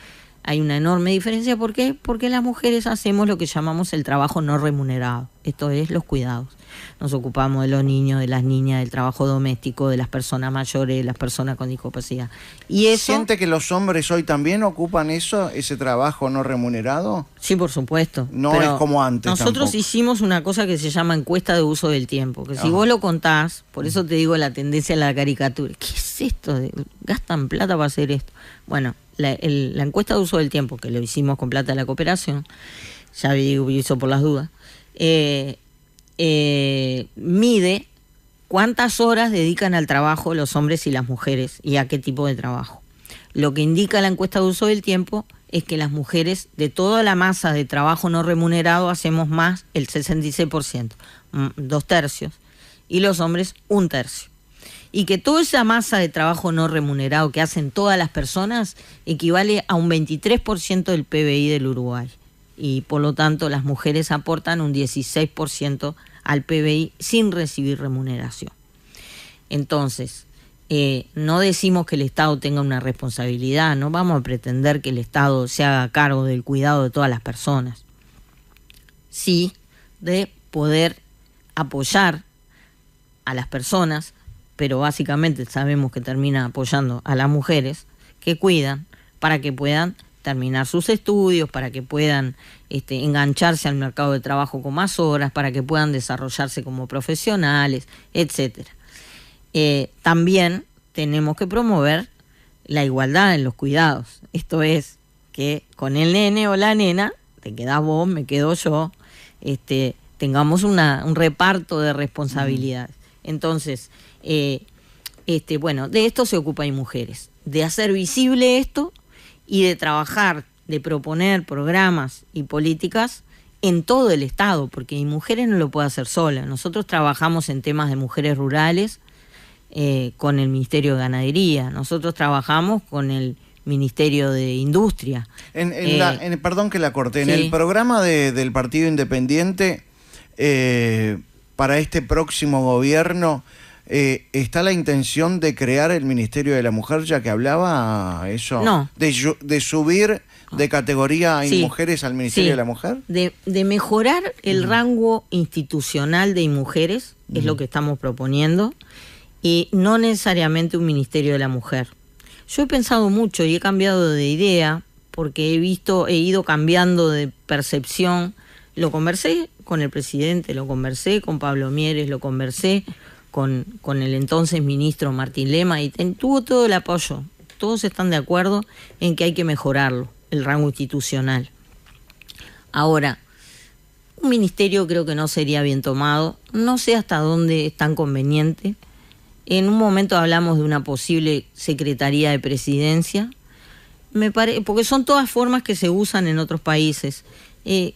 hay una enorme diferencia. ¿Por qué? Porque las mujeres hacemos lo que llamamos el trabajo no remunerado, esto es los cuidados. Nos ocupamos de los niños, de las niñas, del trabajo doméstico, de las personas mayores, de las personas con discapacidad. Y eso, ¿siente que los hombres hoy también ocupan ese trabajo no remunerado? Sí, por supuesto. No es como antes. Nosotros tampoco hicimos una cosa que se llama encuesta de uso del tiempo, que si vos lo contás, por eso te digo la tendencia a la caricatura. ¿Qué es esto? ¿Gastan plata para hacer esto? La encuesta de uso del tiempo, que lo hicimos con plata de la cooperación, ya hizo por las dudas, mide cuántas horas dedican al trabajo los hombres y las mujeres y a qué tipo de trabajo. Lo que indica la encuesta de uso del tiempo es que las mujeres, de toda la masa de trabajo no remunerado, hacemos más el 66%, 2/3, y los hombres 1/3. Y que toda esa masa de trabajo no remunerado que hacen todas las personas equivale a un 23% del PBI del Uruguay. Y por lo tanto las mujeres aportan un 16% al PBI sin recibir remuneración. Entonces, no decimos que el Estado tenga una responsabilidad, no vamos a pretender que el Estado se haga cargo del cuidado de todas las personas. Sí, de poder apoyar a las personas, pero básicamente sabemos que termina apoyando a las mujeres que cuidan para que puedan terminar sus estudios, para que puedan engancharse al mercado de trabajo con más horas, para que puedan desarrollarse como profesionales, etcétera. También tenemos que promover la igualdad en los cuidados. Esto es, que con el nene o la nena, te quedás vos, me quedo yo, tengamos un reparto de responsabilidades. Entonces, de esto se ocupan mujeres, de hacer visible esto y de trabajar, de proponer programas y políticas en todo el Estado, porque mujeres no lo puede hacer sola. Nosotros trabajamos en temas de mujeres rurales con el Ministerio de Ganadería, nosotros trabajamos con el Ministerio de Industria. Perdón que la corté, sí. En el programa del Partido Independiente, para este próximo gobierno, ¿está la intención de crear el Ministerio de la Mujer, ya que hablaba eso? No. ¿De subir de categoría en mujeres al Ministerio de la Mujer? De mejorar el rango institucional de mujeres, es lo que estamos proponiendo, y no necesariamente un Ministerio de la Mujer. Yo he pensado mucho y he cambiado de idea, porque he ido cambiando de percepción. Lo conversé con el presidente, lo conversé con Pablo Mieres, lo conversé con el entonces ministro Martín Lema, y tuvo todo el apoyo. Todos están de acuerdo en que hay que mejorarlo, el rango institucional. Ahora, un ministerio creo que no sería bien tomado, no sé hasta dónde es tan conveniente. En un momento hablamos de una posible secretaría de presidencia, porque son todas formas que se usan en otros países.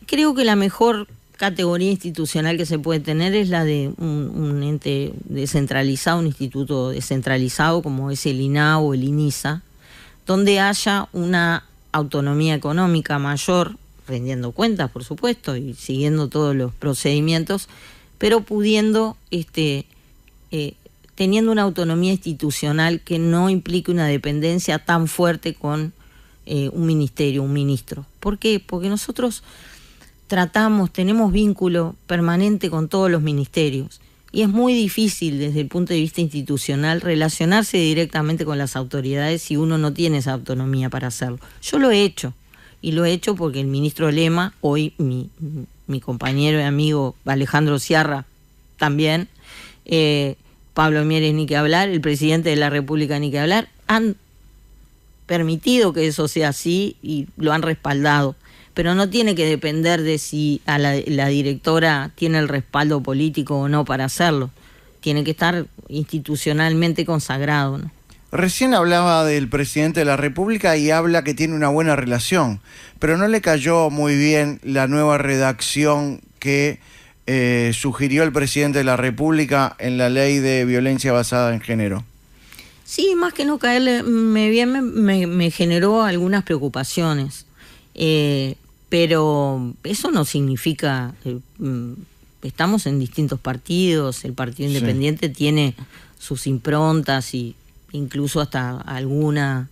Creo que la mejor categoría institucional que se puede tener es la de un ente descentralizado, un instituto descentralizado como es el INAO o el INISA, donde haya una autonomía económica mayor, rendiendo cuentas, por supuesto, y siguiendo todos los procedimientos, pero pudiendo, teniendo una autonomía institucional que no implique una dependencia tan fuerte con un ministerio, un ministro. ¿Por qué? Porque nosotros tenemos vínculo permanente con todos los ministerios y es muy difícil desde el punto de vista institucional relacionarse directamente con las autoridades si uno no tiene esa autonomía para hacerlo. Yo lo he hecho, y lo he hecho porque el ministro Lema, hoy mi compañero y amigo Alejandro Sciarra también, Pablo Mieres ni que hablar, el presidente de la República ni que hablar, han permitido que eso sea así y lo han respaldado. Pero no tiene que depender de si la directora tiene el respaldo político o no para hacerlo. Tiene que estar institucionalmente consagrado, ¿no? Recién hablaba del presidente de la República y habla que tiene una buena relación, pero no le cayó muy bien la nueva redacción que sugirió el presidente de la República en la ley de violencia basada en género. Sí, más que no caerle bien, me generó algunas preocupaciones. Pero eso no significa, estamos en distintos partidos, el Partido Independiente tiene sus improntas y incluso hasta alguna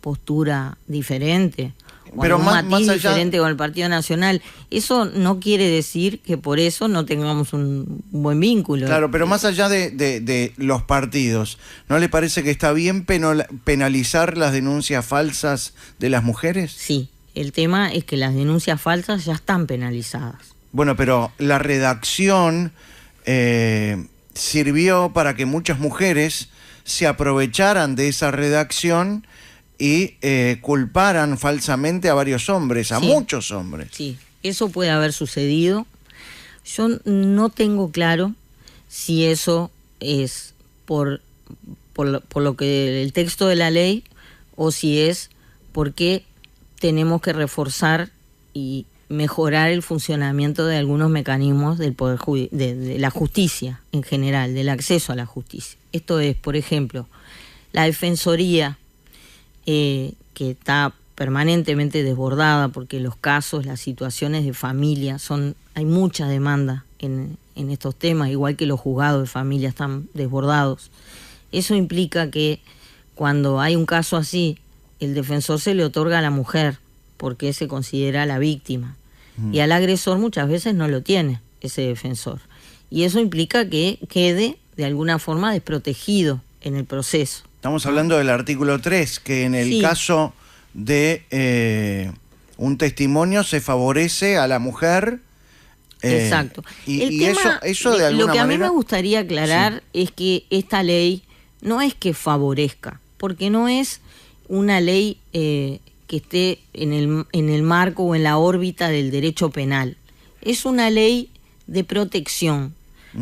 postura diferente, o pero algún matiz diferente con el Partido Nacional. Eso no quiere decir que por eso no tengamos un buen vínculo. Claro, pero más allá de los partidos, ¿no le parece que está bien penalizar las denuncias falsas de las mujeres? Sí. El tema es que las denuncias falsas ya están penalizadas. Bueno, pero la redacción sirvió para que muchas mujeres se aprovecharan de esa redacción y culparan falsamente a varios hombres, a muchos hombres. Sí, eso puede haber sucedido. Yo no tengo claro si eso es por lo que el texto de la ley o si es porque tenemos que reforzar y mejorar el funcionamiento de algunos mecanismos del poder de la justicia en general, del acceso a la justicia. Esto es, por ejemplo, la Defensoría, que está permanentemente desbordada porque los casos, las situaciones de familia, hay mucha demanda en estos temas, igual que los juzgados de familia están desbordados. Eso implica que cuando hay un caso así, el defensor se le otorga a la mujer porque se considera la víctima y al agresor muchas veces no lo tiene ese defensor, y eso implica que quede de alguna forma desprotegido en el proceso. Estamos hablando del artículo 3, que en el caso de un testimonio se favorece a la mujer. Exacto. Y eso de alguna lo que a mí manera me gustaría aclarar es que esta ley no es que favorezca, porque no es una ley que esté en el marco o en la órbita del derecho penal. Es una ley de protección.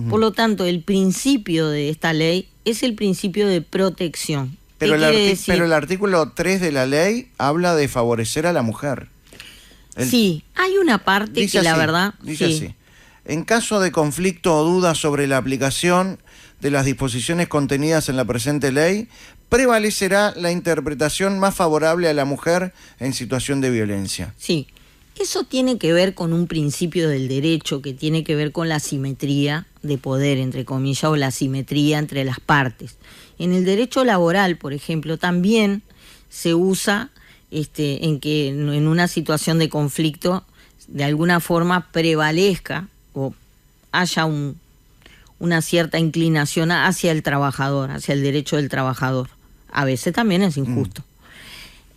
Por lo tanto, el principio de esta ley es el principio de protección. Pero el artículo 3 de la ley habla de favorecer a la mujer. Sí, hay una parte que la verdad... Dice así: en caso de conflicto o duda sobre la aplicación de las disposiciones contenidas en la presente ley, prevalecerá la interpretación más favorable a la mujer en situación de violencia. Sí, eso tiene que ver con un principio del derecho que tiene que ver con la simetría de poder, entre comillas, o la simetría entre las partes. En el derecho laboral, por ejemplo, también se usa en que en una situación de conflicto de alguna forma prevalezca o haya una cierta inclinación hacia el trabajador, hacia el derecho del trabajador. A veces también es injusto.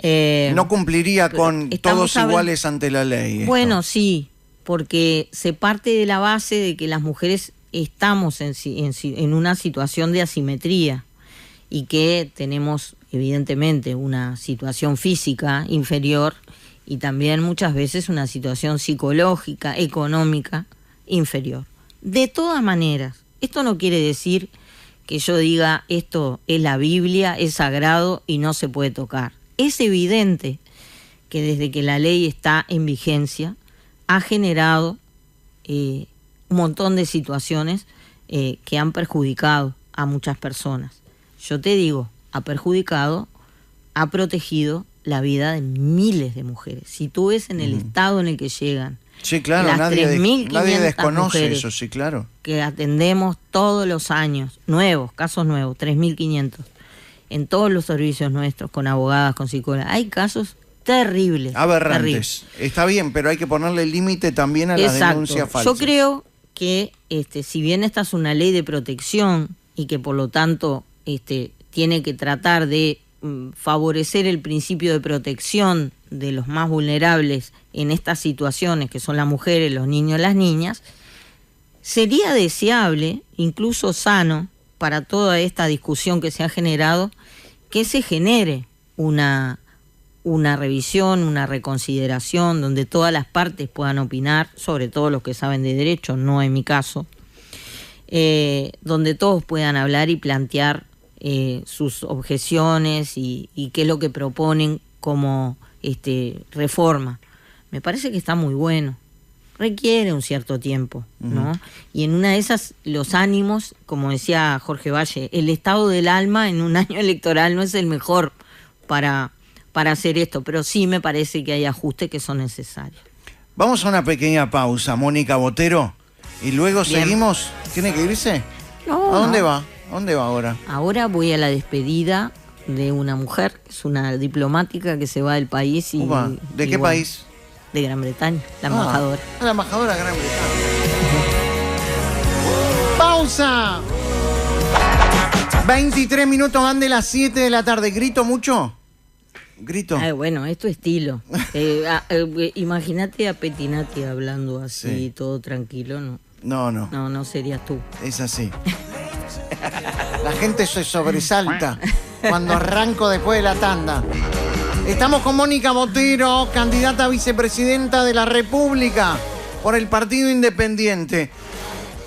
No cumpliría con todos iguales ante la ley. Esto. Bueno, sí, porque se parte de la base de que las mujeres estamos en una situación de asimetría y que tenemos evidentemente una situación física inferior y también muchas veces una situación psicológica, económica inferior. De todas maneras, esto no quiere decir que yo diga esto es la Biblia, es sagrado y no se puede tocar. Es evidente que desde que la ley está en vigencia ha generado un montón de situaciones que han perjudicado a muchas personas. Yo te digo, ha perjudicado, ha protegido la vida de miles de mujeres. Si tú ves en el estado en el que llegan, sí, claro, las nadie desconoce eso, sí, claro. Que atendemos todos los años, casos nuevos, 3.500, en todos los servicios nuestros, con abogadas, con psicólogas. Hay casos terribles. Aberrantes. Está bien, pero hay que ponerle límite también a las denuncias falsas. Yo creo que si bien esta es una ley de protección y que por lo tanto tiene que tratar de favorecer el principio de protección de los más vulnerables en estas situaciones, que son las mujeres, los niños, las niñas, sería deseable, incluso sano, para toda esta discusión que se ha generado, que se genere una revisión, una reconsideración, donde todas las partes puedan opinar, sobre todo los que saben de derecho, no en mi caso, donde todos puedan hablar y plantear sus objeciones y qué es lo que proponen como reforma. Me parece que está muy bueno. Requiere un cierto tiempo, ¿no? Y en una de esas, los ánimos, como decía Jorge Valle, el estado del alma en un año electoral no es el mejor para hacer esto, pero sí me parece que hay ajustes que son necesarios. Vamos a una pequeña pausa, Mónica Botero, y luego Bien. seguimos. ¿Tiene que irse? No, ¿A dónde no. va? ¿A dónde va ahora? Ahora voy a la despedida de una mujer, es una diplomática que se va del país. Y, Upa, ¿de qué país? De Gran Bretaña, la embajadora. La embajadora de Gran Bretaña. ¡Pausa! 23 minutos van de las 7 de la tarde. ¿Grito mucho? ¿Grito? Bueno, es tu estilo. Imagínate a Pettinati hablando así, Sí. todo tranquilo, ¿no? No. No serías tú. Es así. La gente se sobresalta cuando arranco después de la tanda. Estamos con Mónica Botero, candidata a vicepresidenta de la República por el Partido Independiente.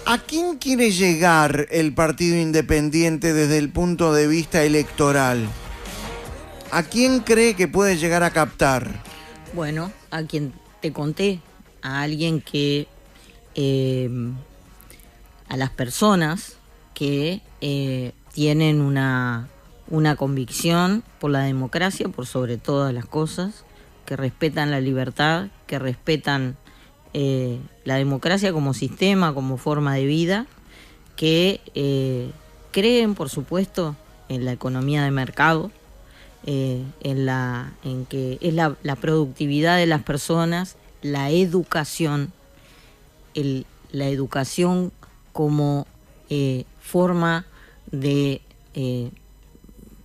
¿A quién quiere llegar el Partido Independiente desde el punto de vista electoral? ¿A quién cree que puede llegar a captar? Bueno, a quien te conté, a alguien que... a las personas que tienen una convicción por la democracia, por sobre todas las cosas, que respetan la libertad, que respetan la democracia como sistema, como forma de vida, que creen, por supuesto, en la economía de mercado, en que es la productividad de las personas, la educación, la educación como forma de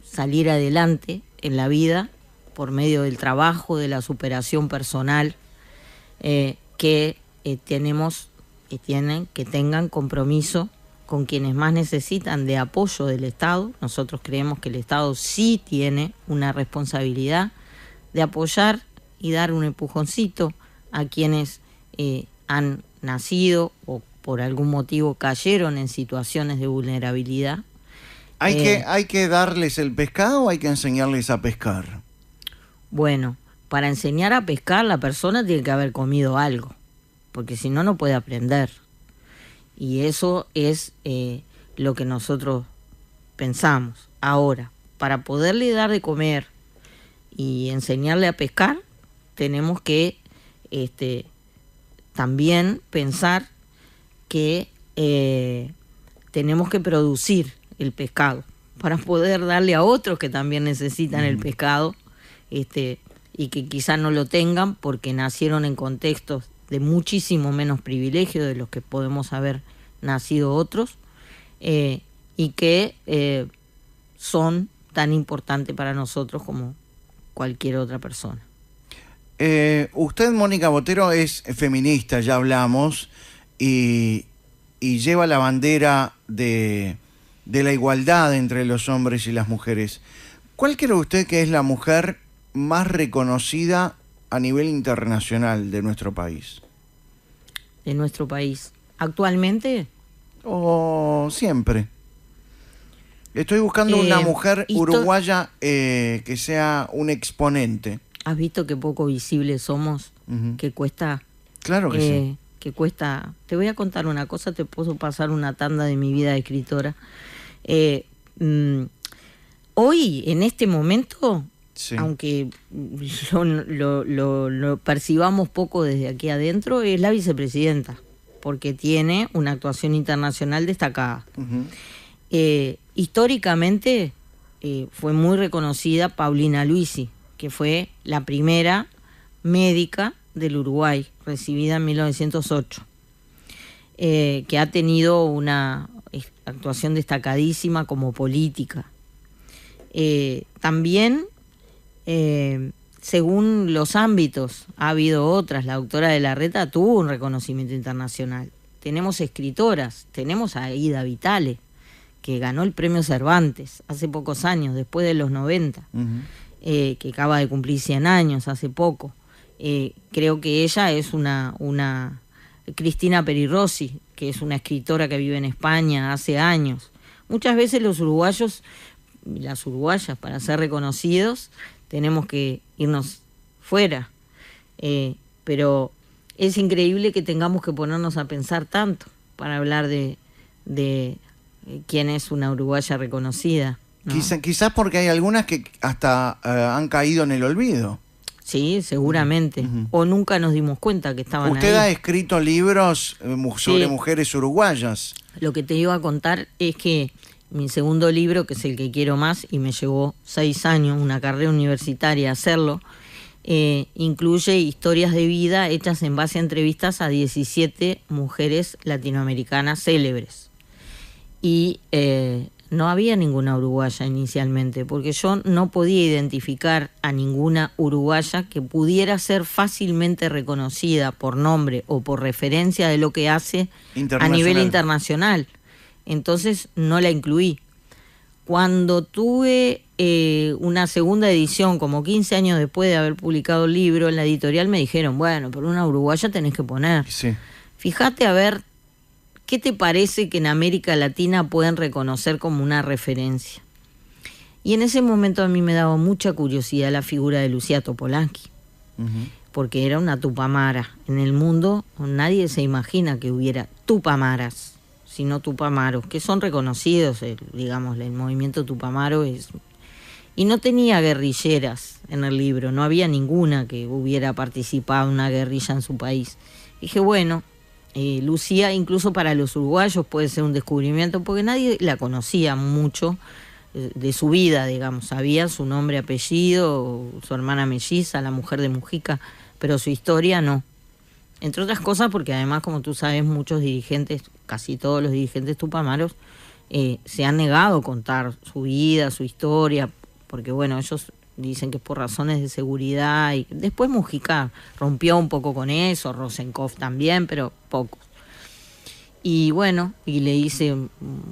salir adelante en la vida por medio del trabajo, de la superación personal, que tengan compromiso con quienes más necesitan de apoyo del Estado. Nosotros creemos que el Estado sí tiene una responsabilidad de apoyar y dar un empujoncito a quienes han nacido o por algún motivo cayeron en situaciones de vulnerabilidad. ¿Hay que darles el pescado o hay que enseñarles a pescar? Bueno, para enseñar a pescar la persona tiene que haber comido algo, porque si no, no puede aprender. Y eso es lo que nosotros pensamos. Ahora, para poderle dar de comer y enseñarle a pescar, tenemos que también pensar que tenemos que producir el pescado para poder darle a otros que también necesitan el pescado y que quizás no lo tengan porque nacieron en contextos de muchísimo menos privilegio de los que podemos haber nacido otros y que son tan importantes para nosotros como cualquier otra persona. Usted, Mónica Botero, es feminista, ya hablamos, y lleva la bandera de la igualdad entre los hombres y las mujeres. ¿Cuál cree usted que es la mujer más reconocida a nivel internacional de nuestro país? De nuestro país. ¿Actualmente? ¿O siempre? Estoy buscando una mujer uruguaya que sea un exponente. ¿Has visto qué poco visibles somos? Que cuesta... Claro que sí. Que cuesta... Te voy a contar una cosa, te puedo pasar una tanda de mi vida de escritora. Hoy, en este momento, sí, aunque lo percibamos poco desde aquí adentro, es la vicepresidenta, porque tiene una actuación internacional destacada. Históricamente fue muy reconocida Paulina Luisi, que fue la primera médica del Uruguay, recibida en 1908, que ha tenido una actuación destacadísima como política. También, según los ámbitos, ha habido otras. La doctora de Larreta tuvo un reconocimiento internacional. Tenemos escritoras, tenemos a Aida Vitale, que ganó el premio Cervantes hace pocos años, después de los 90, que acaba de cumplir 100 años hace poco. Creo que ella es una Cristina Peri Rossi, que es una escritora que vive en España hace años. Muchas veces los uruguayos, las uruguayas, para ser reconocidos, tenemos que irnos fuera. Pero es increíble que tengamos que ponernos a pensar tanto para hablar de quién es una uruguaya reconocida, ¿no? Quizás porque hay algunas que hasta han caído en el olvido. Sí, seguramente. O nunca nos dimos cuenta que estaban ahí. Usted ha escrito libros sobre Sí. mujeres uruguayas. Lo que te iba a contar es que mi segundo libro, que es El que quiero más, y me llevó 6 años, una carrera universitaria, hacerlo, incluye historias de vida hechas en base a entrevistas a 17 mujeres latinoamericanas célebres. Y no había ninguna uruguaya inicialmente, porque yo no podía identificar a ninguna uruguaya que pudiera ser fácilmente reconocida por nombre o por referencia de lo que hace a nivel internacional. Entonces no la incluí. Cuando tuve una segunda edición, como 15 años después de haber publicado el libro, en la editorial me dijeron, bueno, pero una uruguaya tenés que poner. Sí. Fíjate a ver, ¿qué te parece que en América Latina pueden reconocer como una referencia? Y en ese momento a mí me daba mucha curiosidad la figura de Lucía Topolansky, porque era una tupamara. En el mundo nadie se imagina que hubiera tupamaras, sino tupamaros, que son reconocidos, digamos, el movimiento tupamaro es... Y no tenía guerrilleras en el libro, no había ninguna que hubiera participado en una guerrilla en su país. Dije, bueno... Lucía, incluso para los uruguayos, puede ser un descubrimiento, porque nadie la conocía mucho de su vida, digamos. Sabía su nombre, apellido, su hermana melliza, la mujer de Mujica, pero su historia no. Entre otras cosas porque además, como tú sabes, muchos dirigentes, casi todos los dirigentes tupamaros, se han negado a contar su vida, su historia, porque bueno, ellos dicen que es por razones de seguridad, y después Mujica rompió un poco con eso, Rosenkopf también, pero poco. Y bueno, y le hice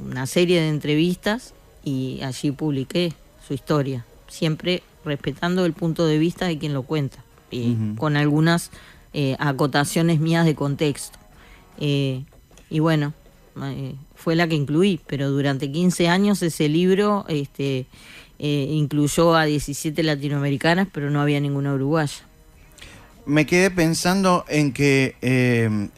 una serie de entrevistas y allí publiqué su historia, siempre respetando el punto de vista de quien lo cuenta, con algunas acotaciones mías de contexto. Y bueno, fue la que incluí, pero durante 15 años ese libro... incluyó a 17 latinoamericanas, pero no había ninguna uruguaya. Me quedé pensando en que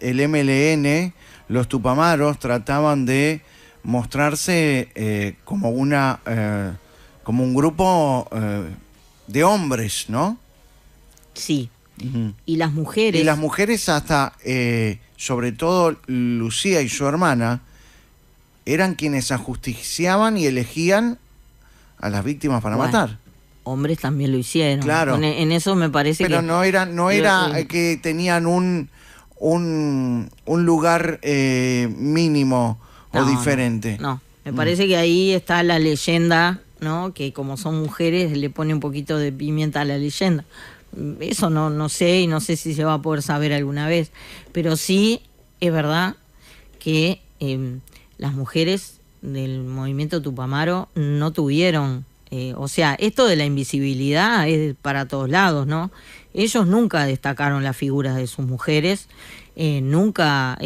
el MLN, los tupamaros, trataban de mostrarse como un grupo de hombres, ¿no? Sí. Y las mujeres... Y las mujeres hasta, sobre todo Lucía y su hermana, eran quienes ajusticiaban y elegían a las víctimas para matar. Hombres también lo hicieron. Claro. En eso me parece pero que... Pero no era que tenían un lugar mínimo o diferente. No, me parece que ahí está la leyenda, ¿no? Que como son mujeres le pone un poquito de pimienta a la leyenda. Eso no sé, y no sé si se va a poder saber alguna vez. Pero sí es verdad que las mujeres del movimiento tupamaro no tuvieron, o sea, esto de la invisibilidad es para todos lados, ¿no? Ellos nunca destacaron las figuras de sus mujeres, nunca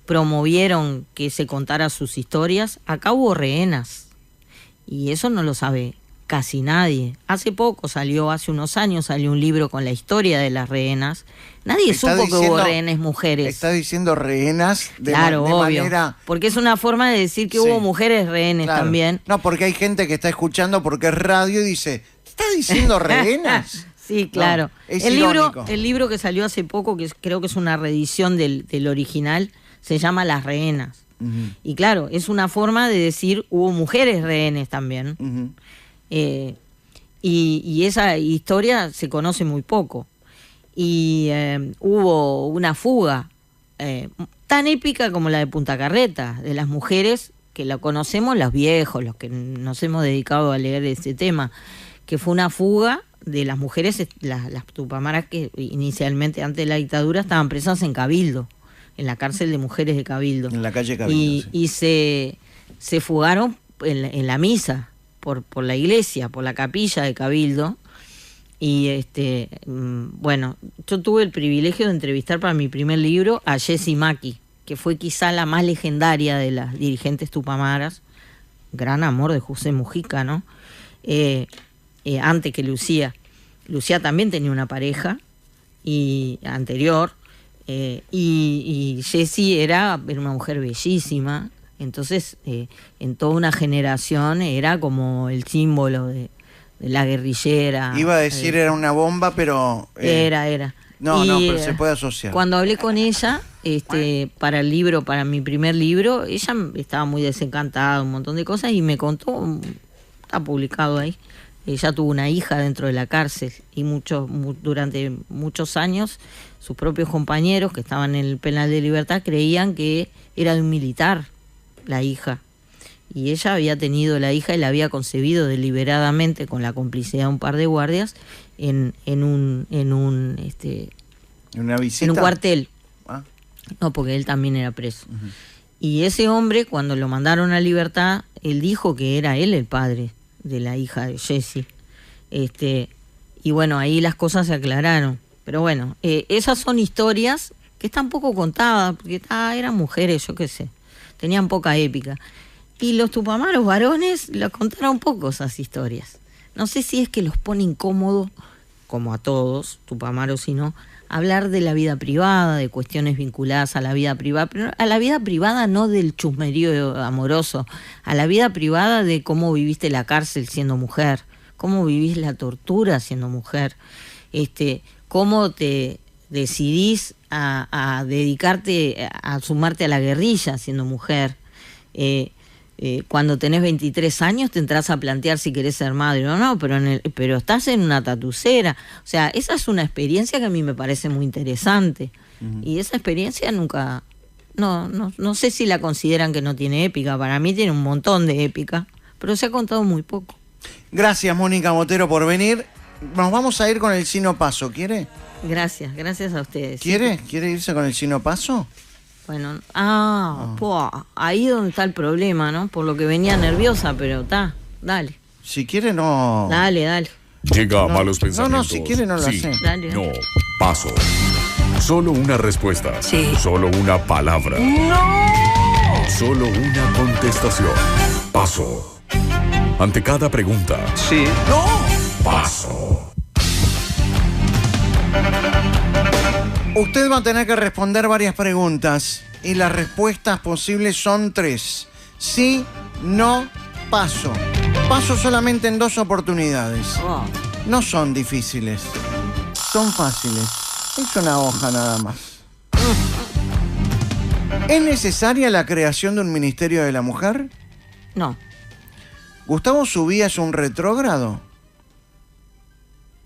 promovieron que se contara sus historias. Acá hubo rehenas, y eso no lo sabe casi nadie. Hace unos años salió un libro con la historia de las rehenas. Nadie supo que hubo rehenes mujeres. Está diciendo rehenas de obvio, manera... porque es una forma de decir que hubo mujeres rehenes también. No, porque hay gente que está escuchando porque es radio y dice, ¿está diciendo rehenas? Sí, claro. No, es el libro que salió hace poco, que creo que es una reedición del original, se llama Las rehenas. Y claro, es una forma de decir hubo mujeres rehenes también. y esa historia se conoce muy poco. Y hubo una fuga tan épica como la de Punta Carreta, de las mujeres que la conocemos, los viejos, los que nos hemos dedicado a leer ese tema, que fue una fuga de las mujeres, las tupamaras que inicialmente antes de la dictadura estaban presas en Cabildo, en la cárcel de mujeres de Cabildo. En la calle Cabildo. Y se fugaron en la misa, por la iglesia, por la capilla de Cabildo. Y bueno, yo tuve el privilegio de entrevistar para mi primer libro a Jessie Maki, que fue quizá la más legendaria de las dirigentes tupamaras, gran amor de José Mujica, ¿no? Antes que Lucía. Lucía también tenía una pareja anterior, y Jessie era una mujer bellísima. Entonces, en toda una generación era como el símbolo de la guerrillera. Iba a decir era una bomba, pero... Era. No, pero se puede asociar. Cuando hablé con ella, para el libro, para mi primer libro, ella estaba muy desencantada, un montón de cosas, y me contó, está publicado ahí, ella tuvo una hija dentro de la cárcel, y durante muchos años sus propios compañeros que estaban en el penal de Libertad creían que era de un militar la hija, y ella había tenido la hija y la había concebido deliberadamente con la complicidad de un par de guardias en una visita, en un cuartel. No, porque él también era preso. Uh-huh. Y ese hombre, cuando lo mandaron a libertad, él dijo que era él el padre de la hija de Jessie. Y bueno, ahí las cosas se aclararon. Pero bueno, esas son historias que están poco contadas, porque eran mujeres, yo qué sé, tenían poca épica. Y los tupamaros varones los contaron poco esas historias. No sé si es que los pone incómodo, como a todos, tupamaros y no, hablar de la vida privada, de cuestiones vinculadas a la vida privada, pero a la vida privada no del chusmerío amoroso, a la vida privada de cómo viviste la cárcel siendo mujer, cómo vivís la tortura siendo mujer, cómo te decidís a dedicarte, a sumarte a la guerrilla siendo mujer. Cuando tenés 23 años te entras a plantear si querés ser madre o no, pero estás en una tatucera. O sea, esa es una experiencia que a mí me parece muy interesante. Uh-huh. Y esa experiencia nunca... No sé si la consideran que no tiene épica. Para mí tiene un montón de épica, pero se ha contado muy poco. Gracias, Mónica Botero, por venir. Nos vamos a ir con el Sino Paso, ¿quiere? Gracias a ustedes. ¿Quiere? ¿Sí? ¿Quiere irse con el Sino Paso? Bueno, ahí donde está el problema, ¿no? Por lo que venía nerviosa, pero dale. Si quiere, no... Dale. Llega a malos pensamientos. Si quiere, no lo hace. Dale. No, paso. Solo una respuesta. Sí. Solo una palabra. ¡No! Solo una contestación. Paso. Ante cada pregunta. Sí. ¡No! Paso. Usted va a tener que responder varias preguntas y las respuestas posibles son 3. Sí, no, paso. Paso solamente en 2 oportunidades. No son difíciles, son fáciles. Es una hoja nada más. ¿Es necesaria la creación de un Ministerio de la Mujer? No. ¿Gustavo Subía es un retrógrado?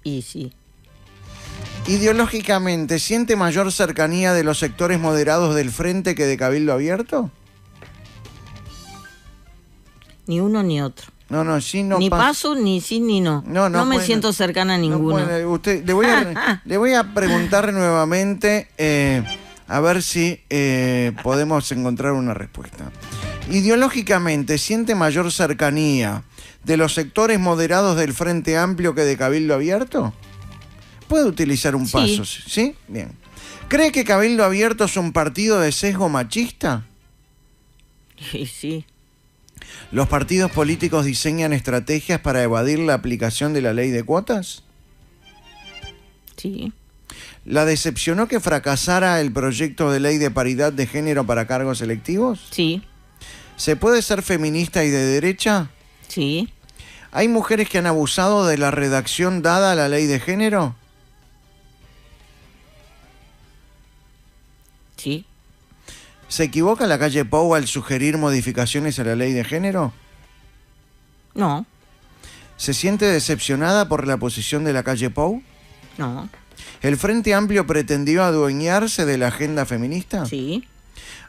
Y sí. ¿Ideológicamente siente mayor cercanía de los sectores moderados del Frente que de Cabildo Abierto? Ni uno ni otro. No, sí, no. Ni paso, ni sí, ni no. No me siento cercana a ninguno. Le voy a preguntar nuevamente, a ver si podemos encontrar una respuesta. ¿Ideológicamente siente mayor cercanía de los sectores moderados del Frente Amplio que de Cabildo Abierto? Puede utilizar un paso, ¿sí? Bien. ¿Cree que Cabildo Abierto es un partido de sesgo machista? Sí. ¿Los partidos políticos diseñan estrategias para evadir la aplicación de la ley de cuotas? Sí. ¿La decepcionó que fracasara el proyecto de ley de paridad de género para cargos electivos? Sí. ¿Se puede ser feminista y de derecha? Sí. ¿Hay mujeres que han abusado de la redacción dada a la ley de género? Sí. ¿Se equivoca la calle Pou al sugerir modificaciones a la ley de género? No. ¿Se siente decepcionada por la posición de la calle Pou? No. ¿El Frente Amplio pretendió adueñarse de la agenda feminista? Sí.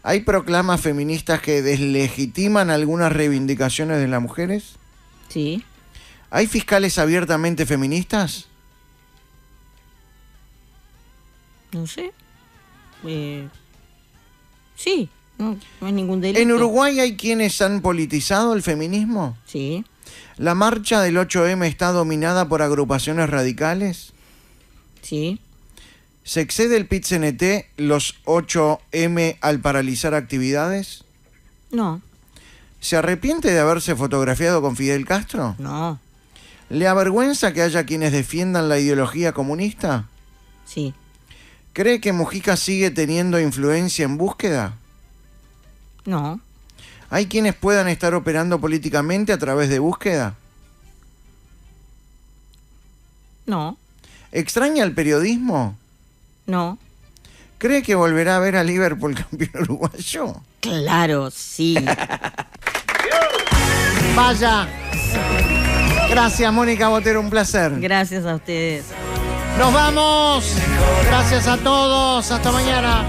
¿Hay proclamas feministas que deslegitiman algunas reivindicaciones de las mujeres? Sí. ¿Hay fiscales abiertamente feministas? No sé. Sí. No hay ningún delito. ¿En Uruguay hay quienes han politizado el feminismo? Sí. ¿La marcha del 8M está dominada por agrupaciones radicales? Sí. ¿Se excede el PIT-CNT los 8M al paralizar actividades? No. ¿Se arrepiente de haberse fotografiado con Fidel Castro? No. ¿Le avergüenza que haya quienes defiendan la ideología comunista? Sí. ¿Cree que Mujica sigue teniendo influencia en Búsqueda? No. ¿Hay quienes puedan estar operando políticamente a través de Búsqueda? No. ¿Extraña el periodismo? No. ¿Cree que volverá a ver a Liverpool campeón uruguayo? Claro, sí. Vaya. Gracias, Mónica Botero, un placer. Gracias a ustedes. ¡Nos vamos! Gracias a todos. Hasta mañana.